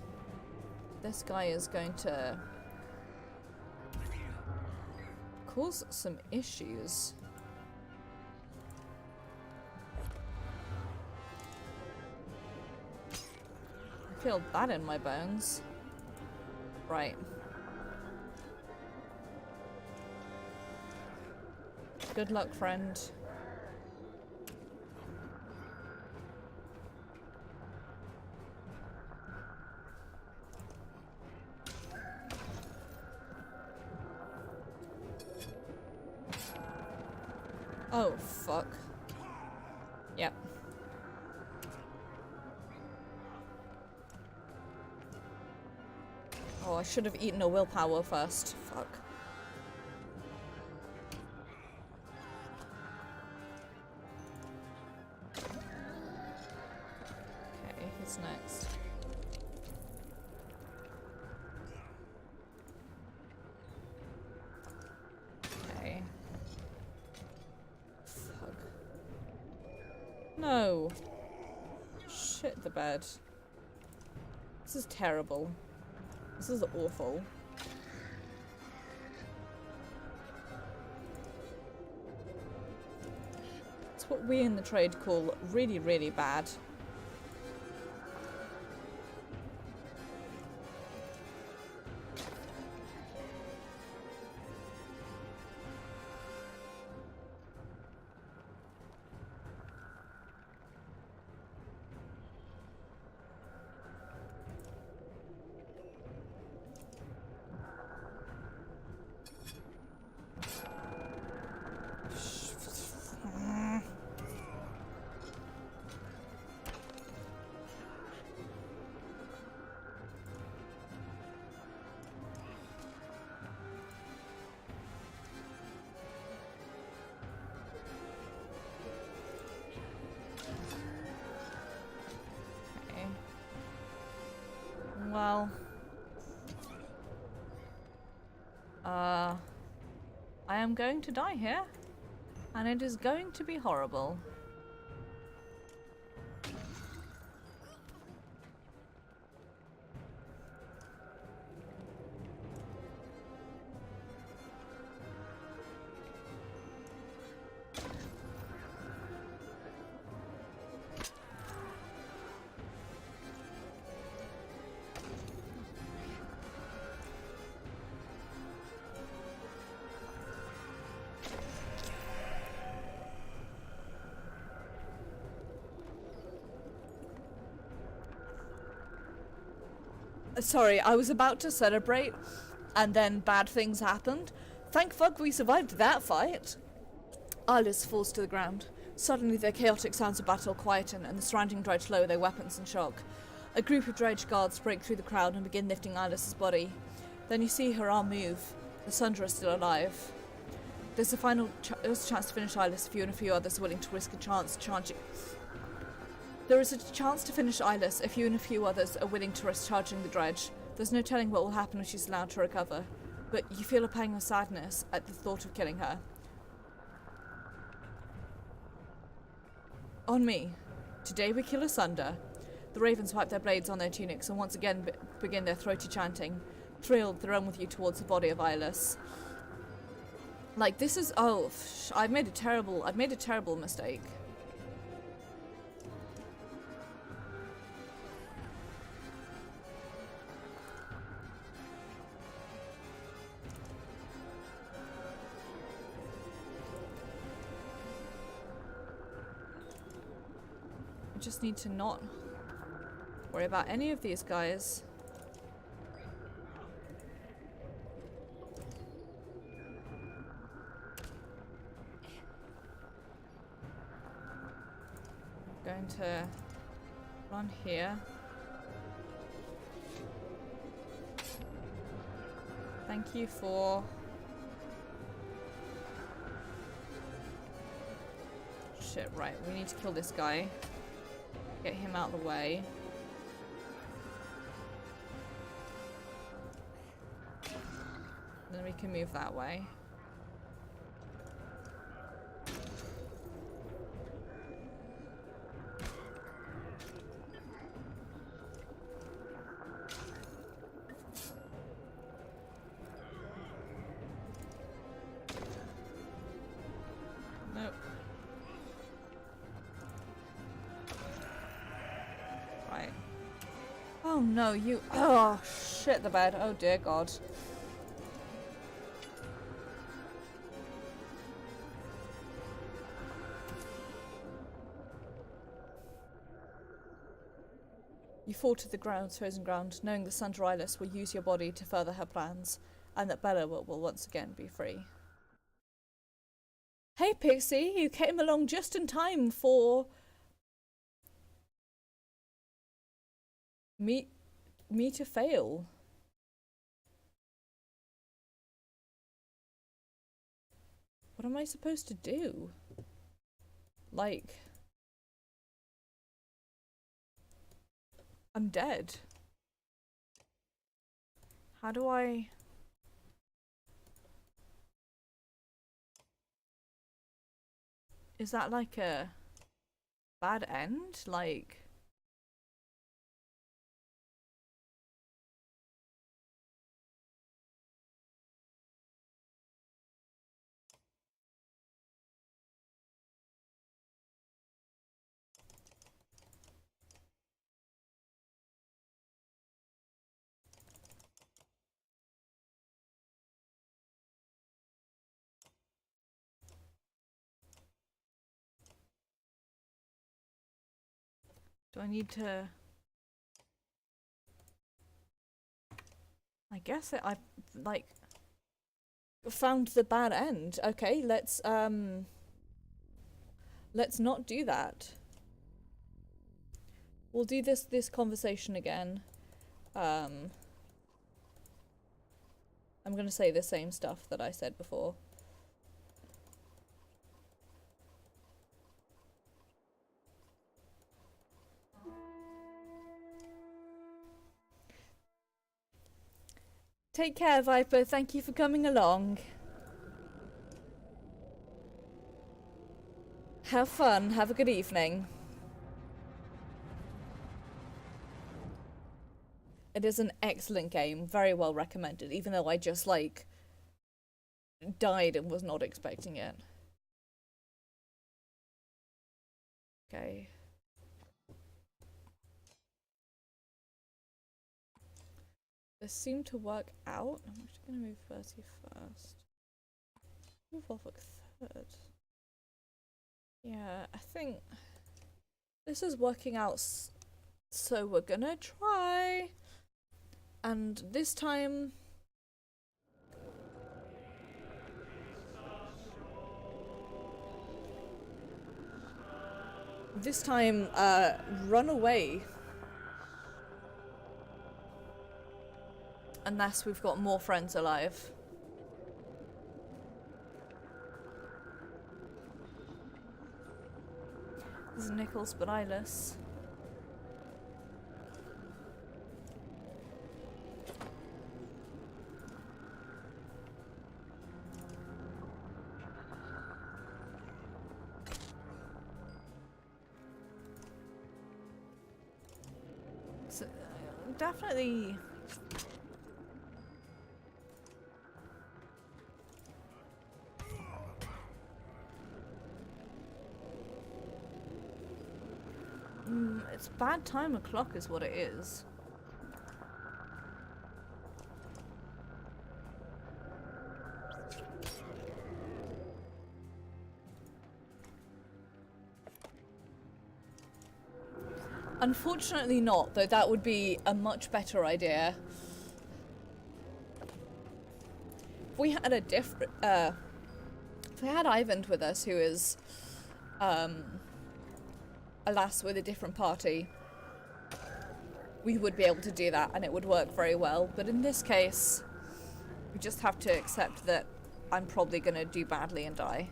This guy is going to cause some issues. I feel that in my bones. Right. Good luck, friend. Oh, fuck. Yep. Oh, I should have eaten a willpower first. Fuck. Okay, who's next? Okay. Fuck. No. Shit the bed. This is terrible. This is awful. It's what we in the trade call really, really bad. Well, I am going to die here, and it is going to be horrible. Sorry, I was about to celebrate, and then bad things happened. Thank fuck we survived that fight. Alice falls to the ground. Suddenly the chaotic sounds of battle quieten, and the surrounding dredge lower their weapons in shock. A group of dredge guards break through the crowd and begin lifting Alice's body. Then you see her arm move. The Sundra is still alive. There's a final chance to finish Alice if you and a few others are willing to risk a chance charging. There is a chance to finish Eyeless if you and a few others are willing to risk charging the dredge. There's no telling what will happen when she's allowed to recover, but you feel a pang of sadness at the thought of killing her. On me. Today we kill Asunder. The ravens wipe their blades on their tunics and once again begin their throaty chanting. Thrilled, they run with you towards the body of Eyeless. Like, this is... oh, I've made a terrible mistake. I just need to not worry about any of these guys. I'm going to run here. Thank you for... Shit, right. We need to kill this guy. Get him out of the way. Then we can move that way. Nope. Right. Oh no, you... Oh, shit the bed. Oh dear God. You fall to the ground, frozen ground, knowing that Sandra Eyeless will use your body to further her plans, and that Bella will once again be free. Hey Pixie, you came along just in time for... me to fail. What am I supposed to do? Like... I'm dead. How do I... Is that like a bad end? Like... Do I need to... I guess I've, like, found the bad end. Okay, let's not do that. We'll do this conversation again. I'm gonna say the same stuff that I said before. Take care, Viper. Thank you for coming along. Have fun. Have a good evening. It is an excellent game. Very well recommended, even though I just, like, died and was not expecting it. Okay. This seemed to work out. I'm actually going to move Bertie first. Move Wolfwick third. Yeah, I think this is working out, so we're gonna try. And this time... run away. Unless we've got more friends alive. This is Nichols, but eyeless. So, definitely... It's bad time o'clock is what it is. Unfortunately not, though that would be a much better idea. If we had a different, if we had Ivan with us, who is, alas, with a different party, we would be able to do that and it would work very well. But in this case, We just have to accept that I'm probably gonna do badly and die.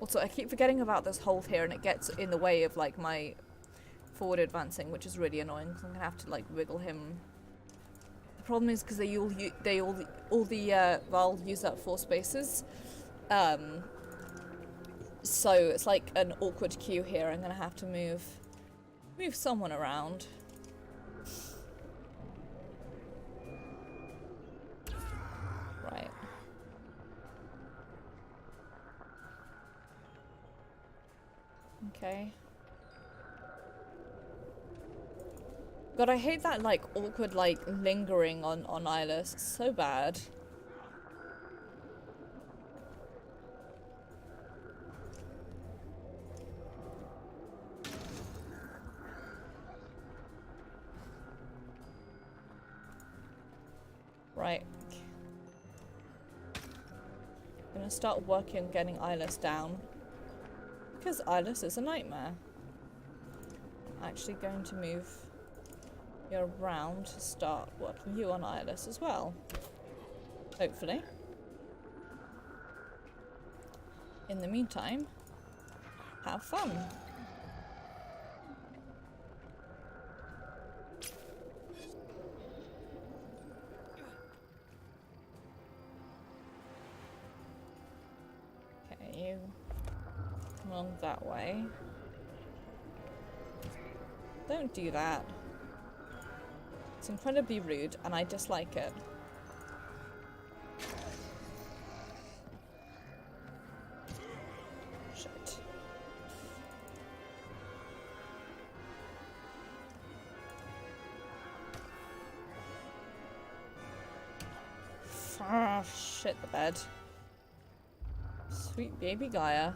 Also, I keep forgetting about this hold here, and it gets in the way of like my forward advancing, which is really annoying. So I'm gonna have to like wiggle him. The problem is because all the Val use up 4 spaces, so it's like an awkward queue here. I'm gonna have to move someone around. Right. Okay. God, I hate that like awkward like lingering on Eyeless. It's so bad. Right. I'm gonna start working on getting Eyeless down. Because Eyeless is a nightmare. I'm actually going to move you around to start working you on Eyeless as well. Hopefully. In the meantime, have fun. Okay, you come along that way. Don't do that. It's incredibly rude, and I dislike it. Shit. Ah, shit the bed. Sweet baby Gaia.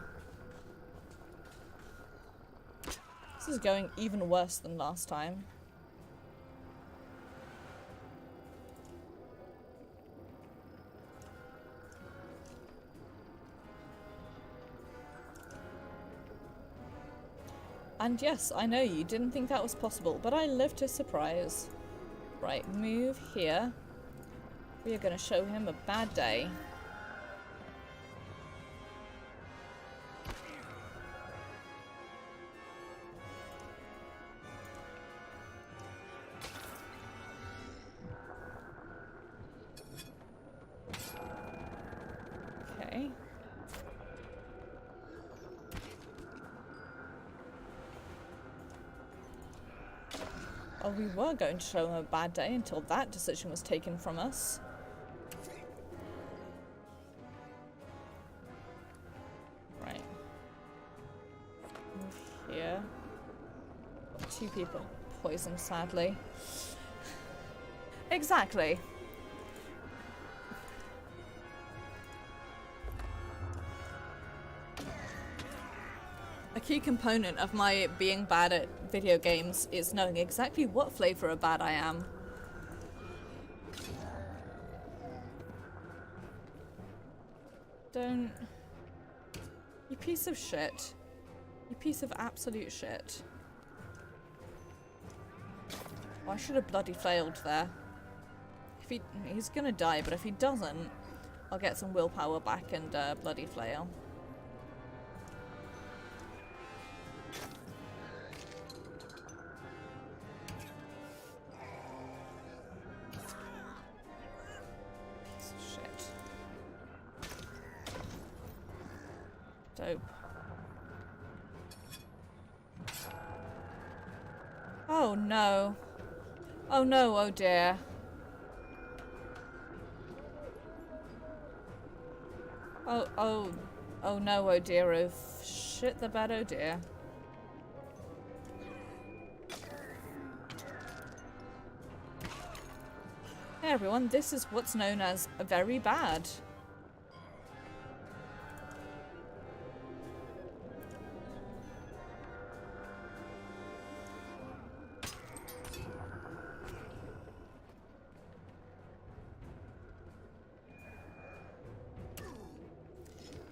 This is going even worse than last time. And yes, I know you didn't think that was possible, but I live to surprise. Right, move here. We are going to show him a bad day. Okay. Oh, we were going to show him a bad day until that decision was taken from us. Right. Move here. Got 2 people poisoned, sadly. Exactly. A key component of my being bad at video games is knowing exactly what flavor of bad I am. Don't... You piece of shit. You piece of absolute shit. Oh, I should have bloody failed there. If he's gonna die, but if he doesn't, I'll get some willpower back and bloody flail. Dope. Oh no. Oh no, oh dear. Oh no, oh dear, oh shit the bed, oh dear. Hey everyone, this is what's known as a very bad.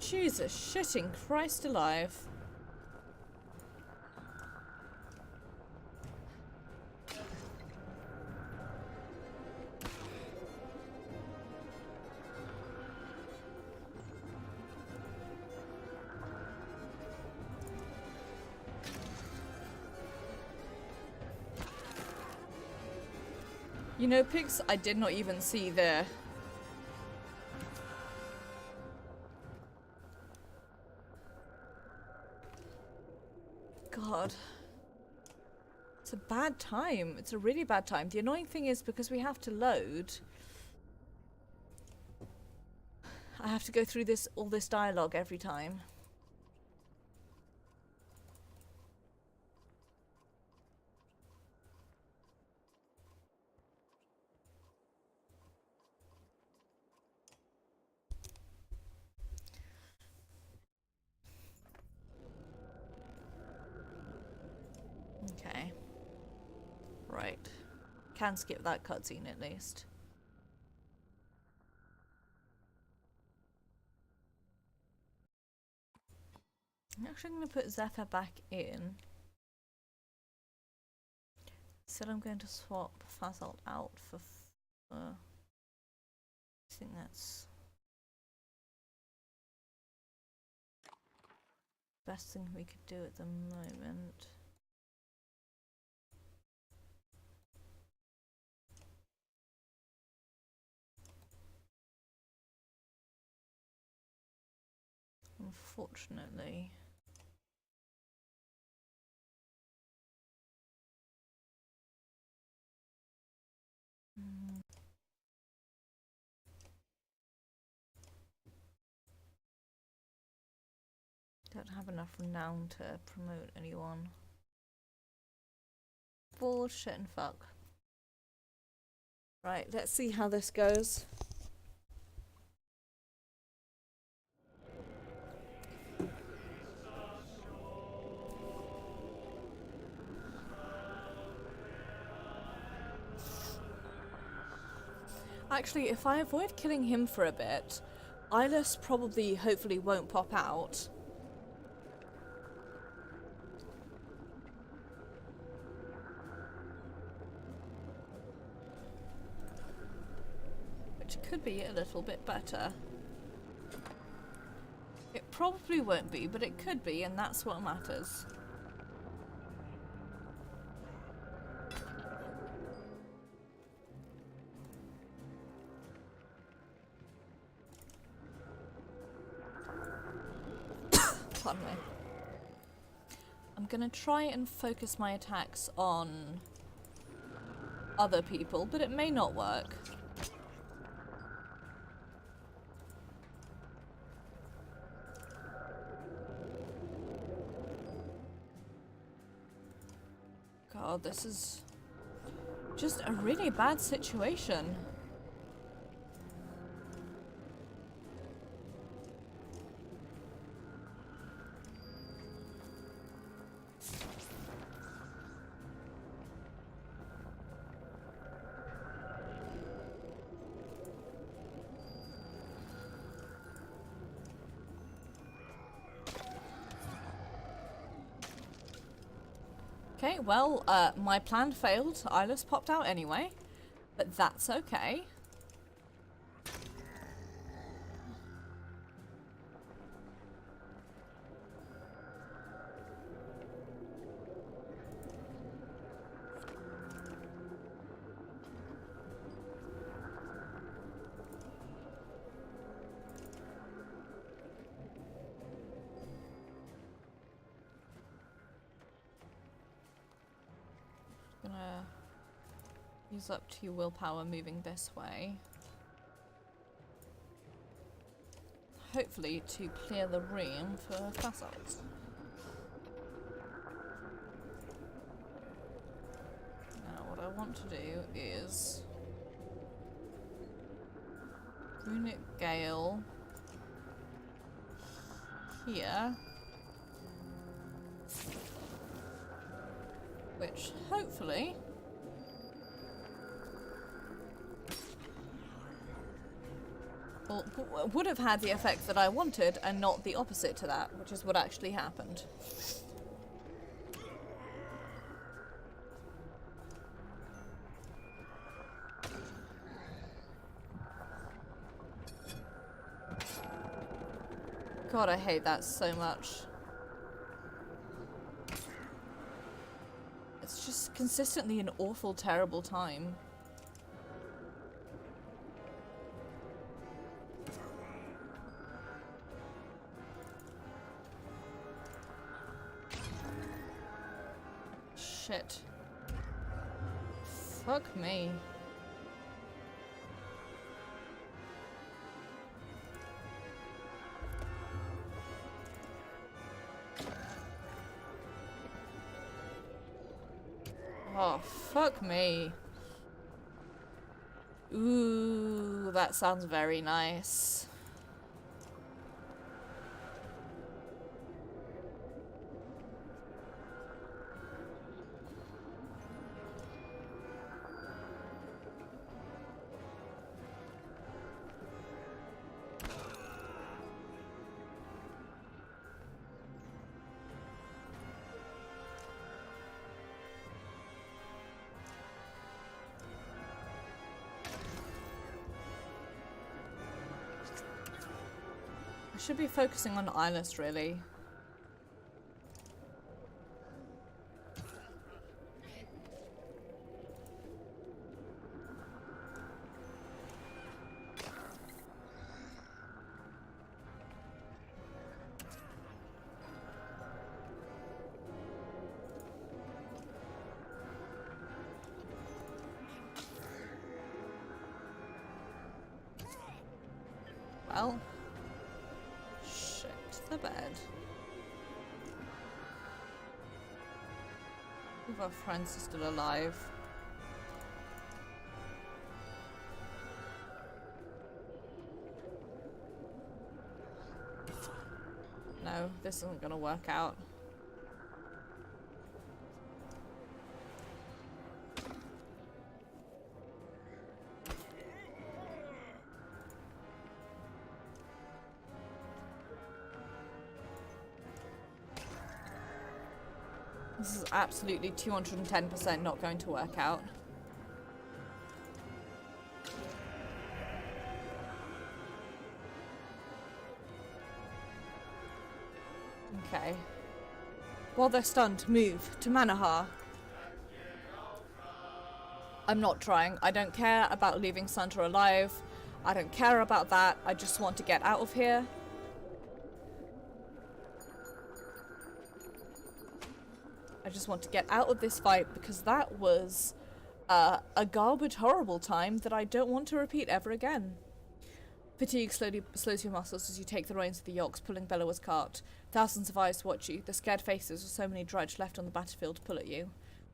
Jesus shitting Christ alive. You know, pigs I did not even see there. God. It's a bad time. It's a really bad time. The annoying thing is because we have to load, I have to go through all this dialogue every time. Okay. Right. Can skip that cutscene at least. I'm actually going to put Zephyr back in. Said I'm going to swap Fazalt out for I think that's the best thing we could do at the moment. Unfortunately. Don't have enough renown to promote anyone. Bullshit and fuck. Right, let's see how this goes. Actually, if I avoid killing him for a bit, Eyeless probably, hopefully, won't pop out. Which could be a little bit better. It probably won't be, but it could be, and that's what matters. Pardon me. I'm gonna try and focus my attacks on other people, but it may not work. God, this is just a really bad situation. Okay, well, my plan failed. Eyeless popped out anyway, but that's okay. Gonna use up 2 willpower moving this way. Hopefully to clear the room for Fazalt. Now what I want to do is Runic Gale here. Which, hopefully, would have had the effect that I wanted and not the opposite to that, which is what actually happened. God, I hate that so much. It's just consistently an awful, terrible time. shit. Fuck me. Oh, fuck me. Ooh, that sounds very nice. I should be focusing on Eyeless, really. Well. Shit, the bed. If our friends are still alive. No, this isn't gonna work out. This is absolutely 210% not going to work out. Okay. While they're stunned, move to Manaha. I'm not trying. I don't care about leaving Santa alive. I don't care about that. I just want to get out of here. I just want to get out of this fight because that was a garbage, horrible time that I don't want to repeat ever again. Fatigue slowly slows your muscles as you take the reins of the yokes, pulling Bella's cart. Thousands of eyes watch you, the scared faces of so many Dredge left on the battlefield pull at you.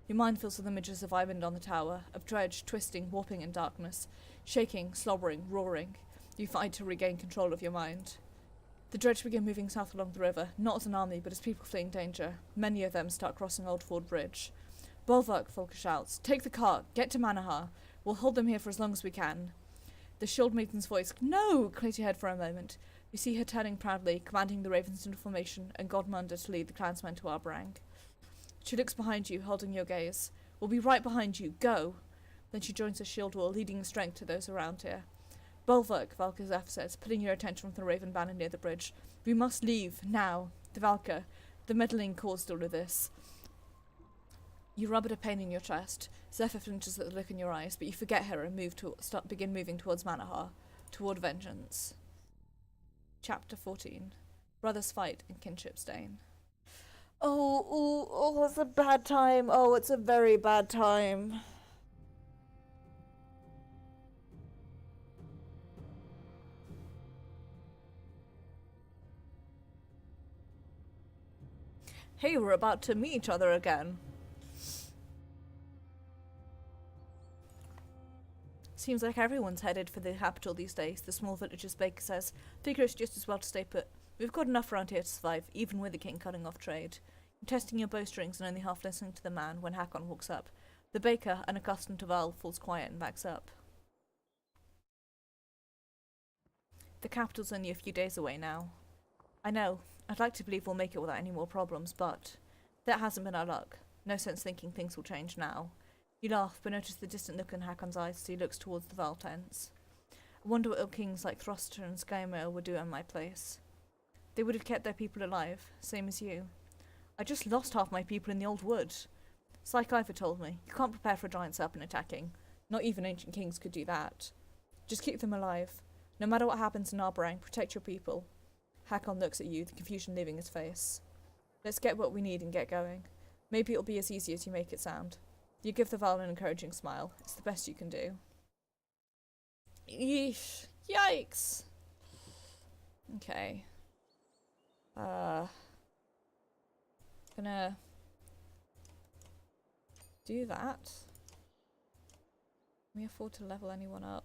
Your mind fills with images of Ivan on the tower, of Dredge twisting, warping in darkness, shaking, slobbering, roaring. You fight to regain control of your mind. The Dredge begin moving south along the river, not as an army, but as people fleeing danger. Many of them start crossing Old Ford Bridge. Bolvark, Volker shouts, "Take the cart, get to Manaha. We'll hold them here for as long as we can." The Shield Maiden's voice, "No!" clears your head for a moment. You see her turning proudly, commanding the ravens into formation, and Godmunda to lead the clansmen to Arbarang. She looks behind you, holding your gaze. "We'll be right behind you, go!" Then she joins the shield wall, leading strength to those around here. "Bolvark," Valkazaf says, putting your attention from the raven banner near the bridge. "We must leave, now." The Valka, the meddling caused all of this. You rub at a pain in your chest. Zephyr flinches at the look in your eyes, but you forget her and begin moving towards Manaha, toward vengeance. Chapter 14. Brothers fight in kinship stain. Oh, it's a bad time. Oh, it's a very bad time. Hey, we're about to meet each other again. Seems like everyone's headed for the capital these days, the small village's baker says. Figure it's just as well to stay put. We've got enough around here to survive, even with the king cutting off trade. You're testing your bowstrings and only half listening to the man when Hakon walks up. The baker, unaccustomed to Val, falls quiet and backs up. The capital's only a few days away now. I know. I'd like to believe we'll make it without any more problems, but that hasn't been our luck. No sense thinking things will change now. You laugh, but notice the distant look in Hakon's eyes as he looks towards the Val tents. I wonder what ill kings like Thruster and Skymail would do in my place. They would have kept their people alive, same as you. I just lost half my people in the old wood. Psych Ivor told me, you can't prepare for a giant serpent attacking. Not even ancient kings could do that. Just keep them alive. No matter what happens in Arbarang, protect your people. Hakon looks at you, the confusion leaving his face. Let's get what we need and get going. Maybe it'll be as easy as you make it sound. You give the Val an encouraging smile. It's the best you can do. Yeesh. Yikes. Okay. Gonna do that. Can we afford to level anyone up?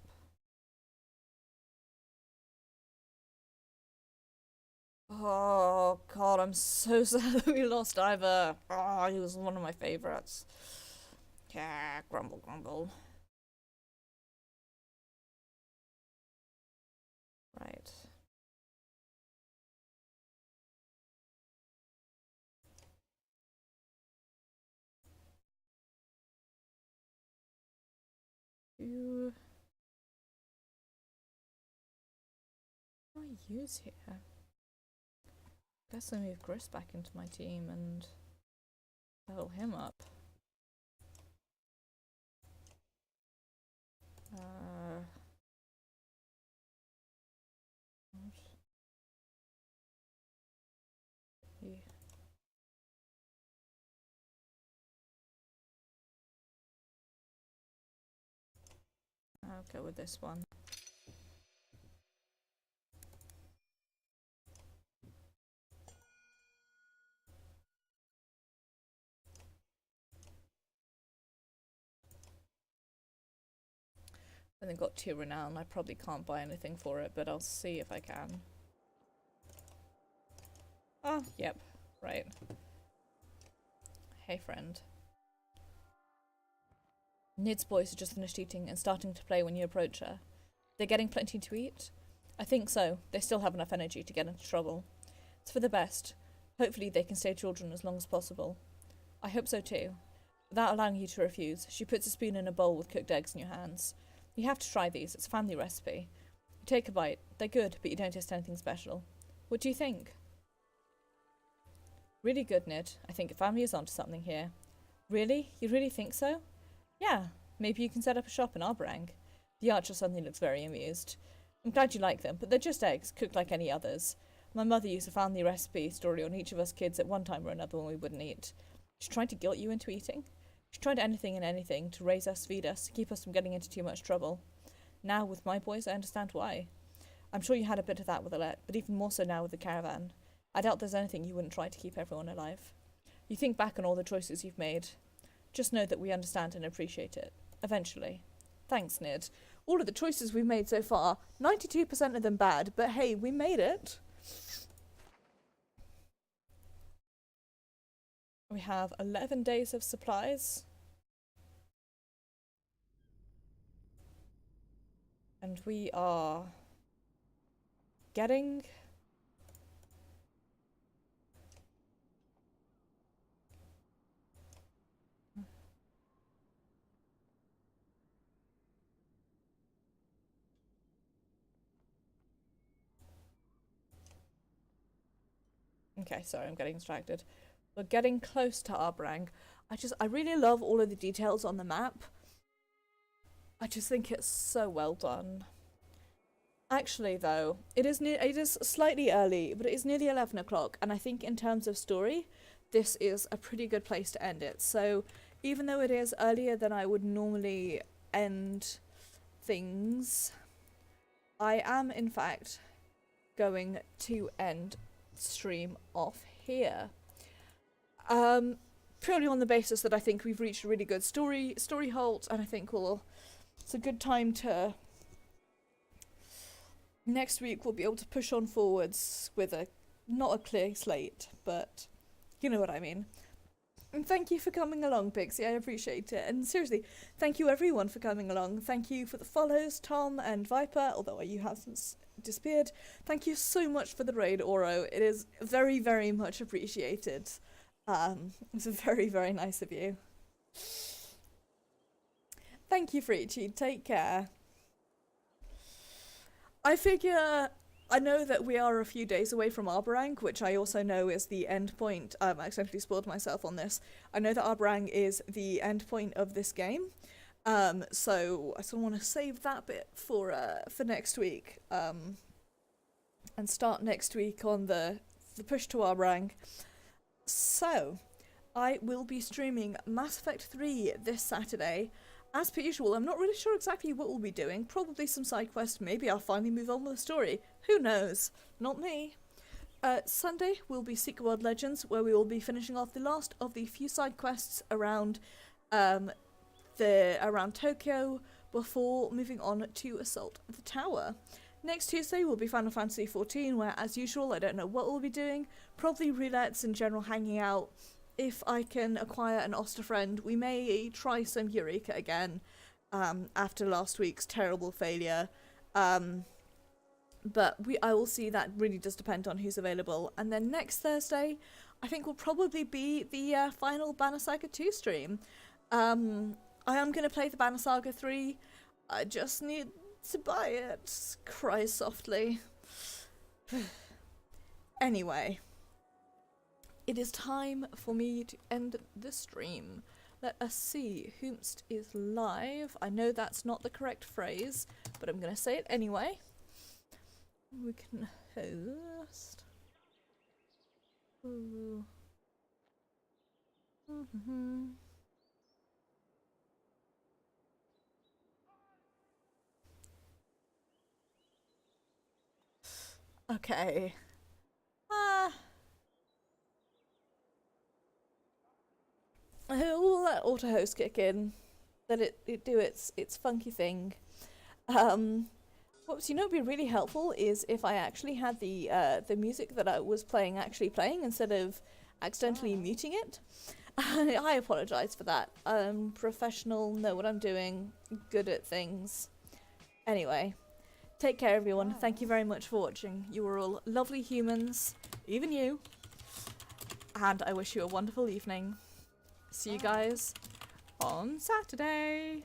Oh god, I'm so sad that we lost Ivor. Oh, he was one of my favourites. Yeah, grumble, grumble. Right. Who do I use here? Guess I move Gris back into my team and level him up. Yeah. I'll go with this one. And then got 2 renown. I probably can't buy anything for it, but I'll see if I can. Oh, yep. Right. Hey, friend. Nid's boys are just finished eating and starting to play when you approach her. They're getting plenty to eat? I think so. They still have enough energy to get into trouble. It's for the best. Hopefully they can stay children as long as possible. I hope so too. Without allowing you to refuse, she puts a spoon in a bowl with cooked eggs in your hands. You have to try these. It's a family recipe. You take a bite. They're good, but you don't taste anything special. What do you think? Really good, Nid. I think your family is onto something here. Really? You really think so? Yeah. Maybe you can set up a shop in Arborang. The archer suddenly looks very amused. I'm glad you like them, but they're just eggs, cooked like any others. My mother used a family recipe story on each of us kids at one time or another when we wouldn't eat. She tried to guilt you into eating. She tried anything and anything to raise us, feed us, keep us from getting into too much trouble. Now, with my boys, I understand why. I'm sure you had a bit of that with Alette, but even more so now with the caravan. I doubt there's anything you wouldn't try to keep everyone alive. You think back on all the choices you've made. Just know that we understand and appreciate it. Eventually. Thanks, Nid. All of the choices we've made so far, 92% of them bad, but hey, we made it. We have 11 days of supplies. And we are getting okay, sorry, I'm getting distracted. We're getting close to Arborang. I really love all of the details on the map. I just think it's so well done. Actually, though, it is slightly early, but it is nearly 11 o'clock, and I think in terms of story, this is a pretty good place to end it. So, even though it is earlier than I would normally end things, I am, in fact, going to end stream off here. Purely on the basis that I think we've reached a really good story halt, and I think it's a good time to next week we'll be able to push on forwards with not a clear slate, but you know what I mean. And thank you for coming along, Pixie. I appreciate it. And seriously, thank you everyone for coming along. Thank you for the follows, Tom and Viper, although you have since disappeared. Thank you so much for the raid, Oro. It is very, very much appreciated. It's very, very nice of you. Thank you, Freechy. Take care. I know that we are a few days away from Arborang, which I also know is the end point. I accidentally spoiled myself on this. I know that Arborang is the end point of this game. So I sort of want to save that bit for next week. And start next week on the push to Arborang. So, I will be streaming Mass Effect 3 this Saturday. As per usual, I'm not really sure exactly what we'll be doing. Probably some side quests. Maybe I'll finally move on with the story. Who knows? Not me. Sunday will be Secret World Legends, where we will be finishing off the last of the few side quests around around Tokyo before moving on to Assault the Tower. Next Tuesday will be Final Fantasy XIV, where as usual I don't know what we'll be doing. Probably roulettes and general hanging out. If I can acquire an Oster friend, we may try some Eureka again after last week's terrible failure. But I will see. That really does depend on who's available. And then next Thursday, I think will probably be the final Banner Saga 2 stream. I am going to play the Banner Saga 3. I just need to buy it. Cry softly. Anyway, it is time for me to end the stream. Let us see. Whomst is live. I know that's not the correct phrase, but I'm going to say it anyway. We can host. Ooh. Okay. We'll let auto host kick in. Let it do its funky thing. What you know would be really helpful is if I actually had the music that I was playing actually playing instead of accidentally muting it. I apologise for that. I'm professional, know what I'm doing, good at things. Anyway, take care everyone. Thank you very much for watching. You were all lovely humans, even you. And I wish you a wonderful evening. See you guys on Saturday.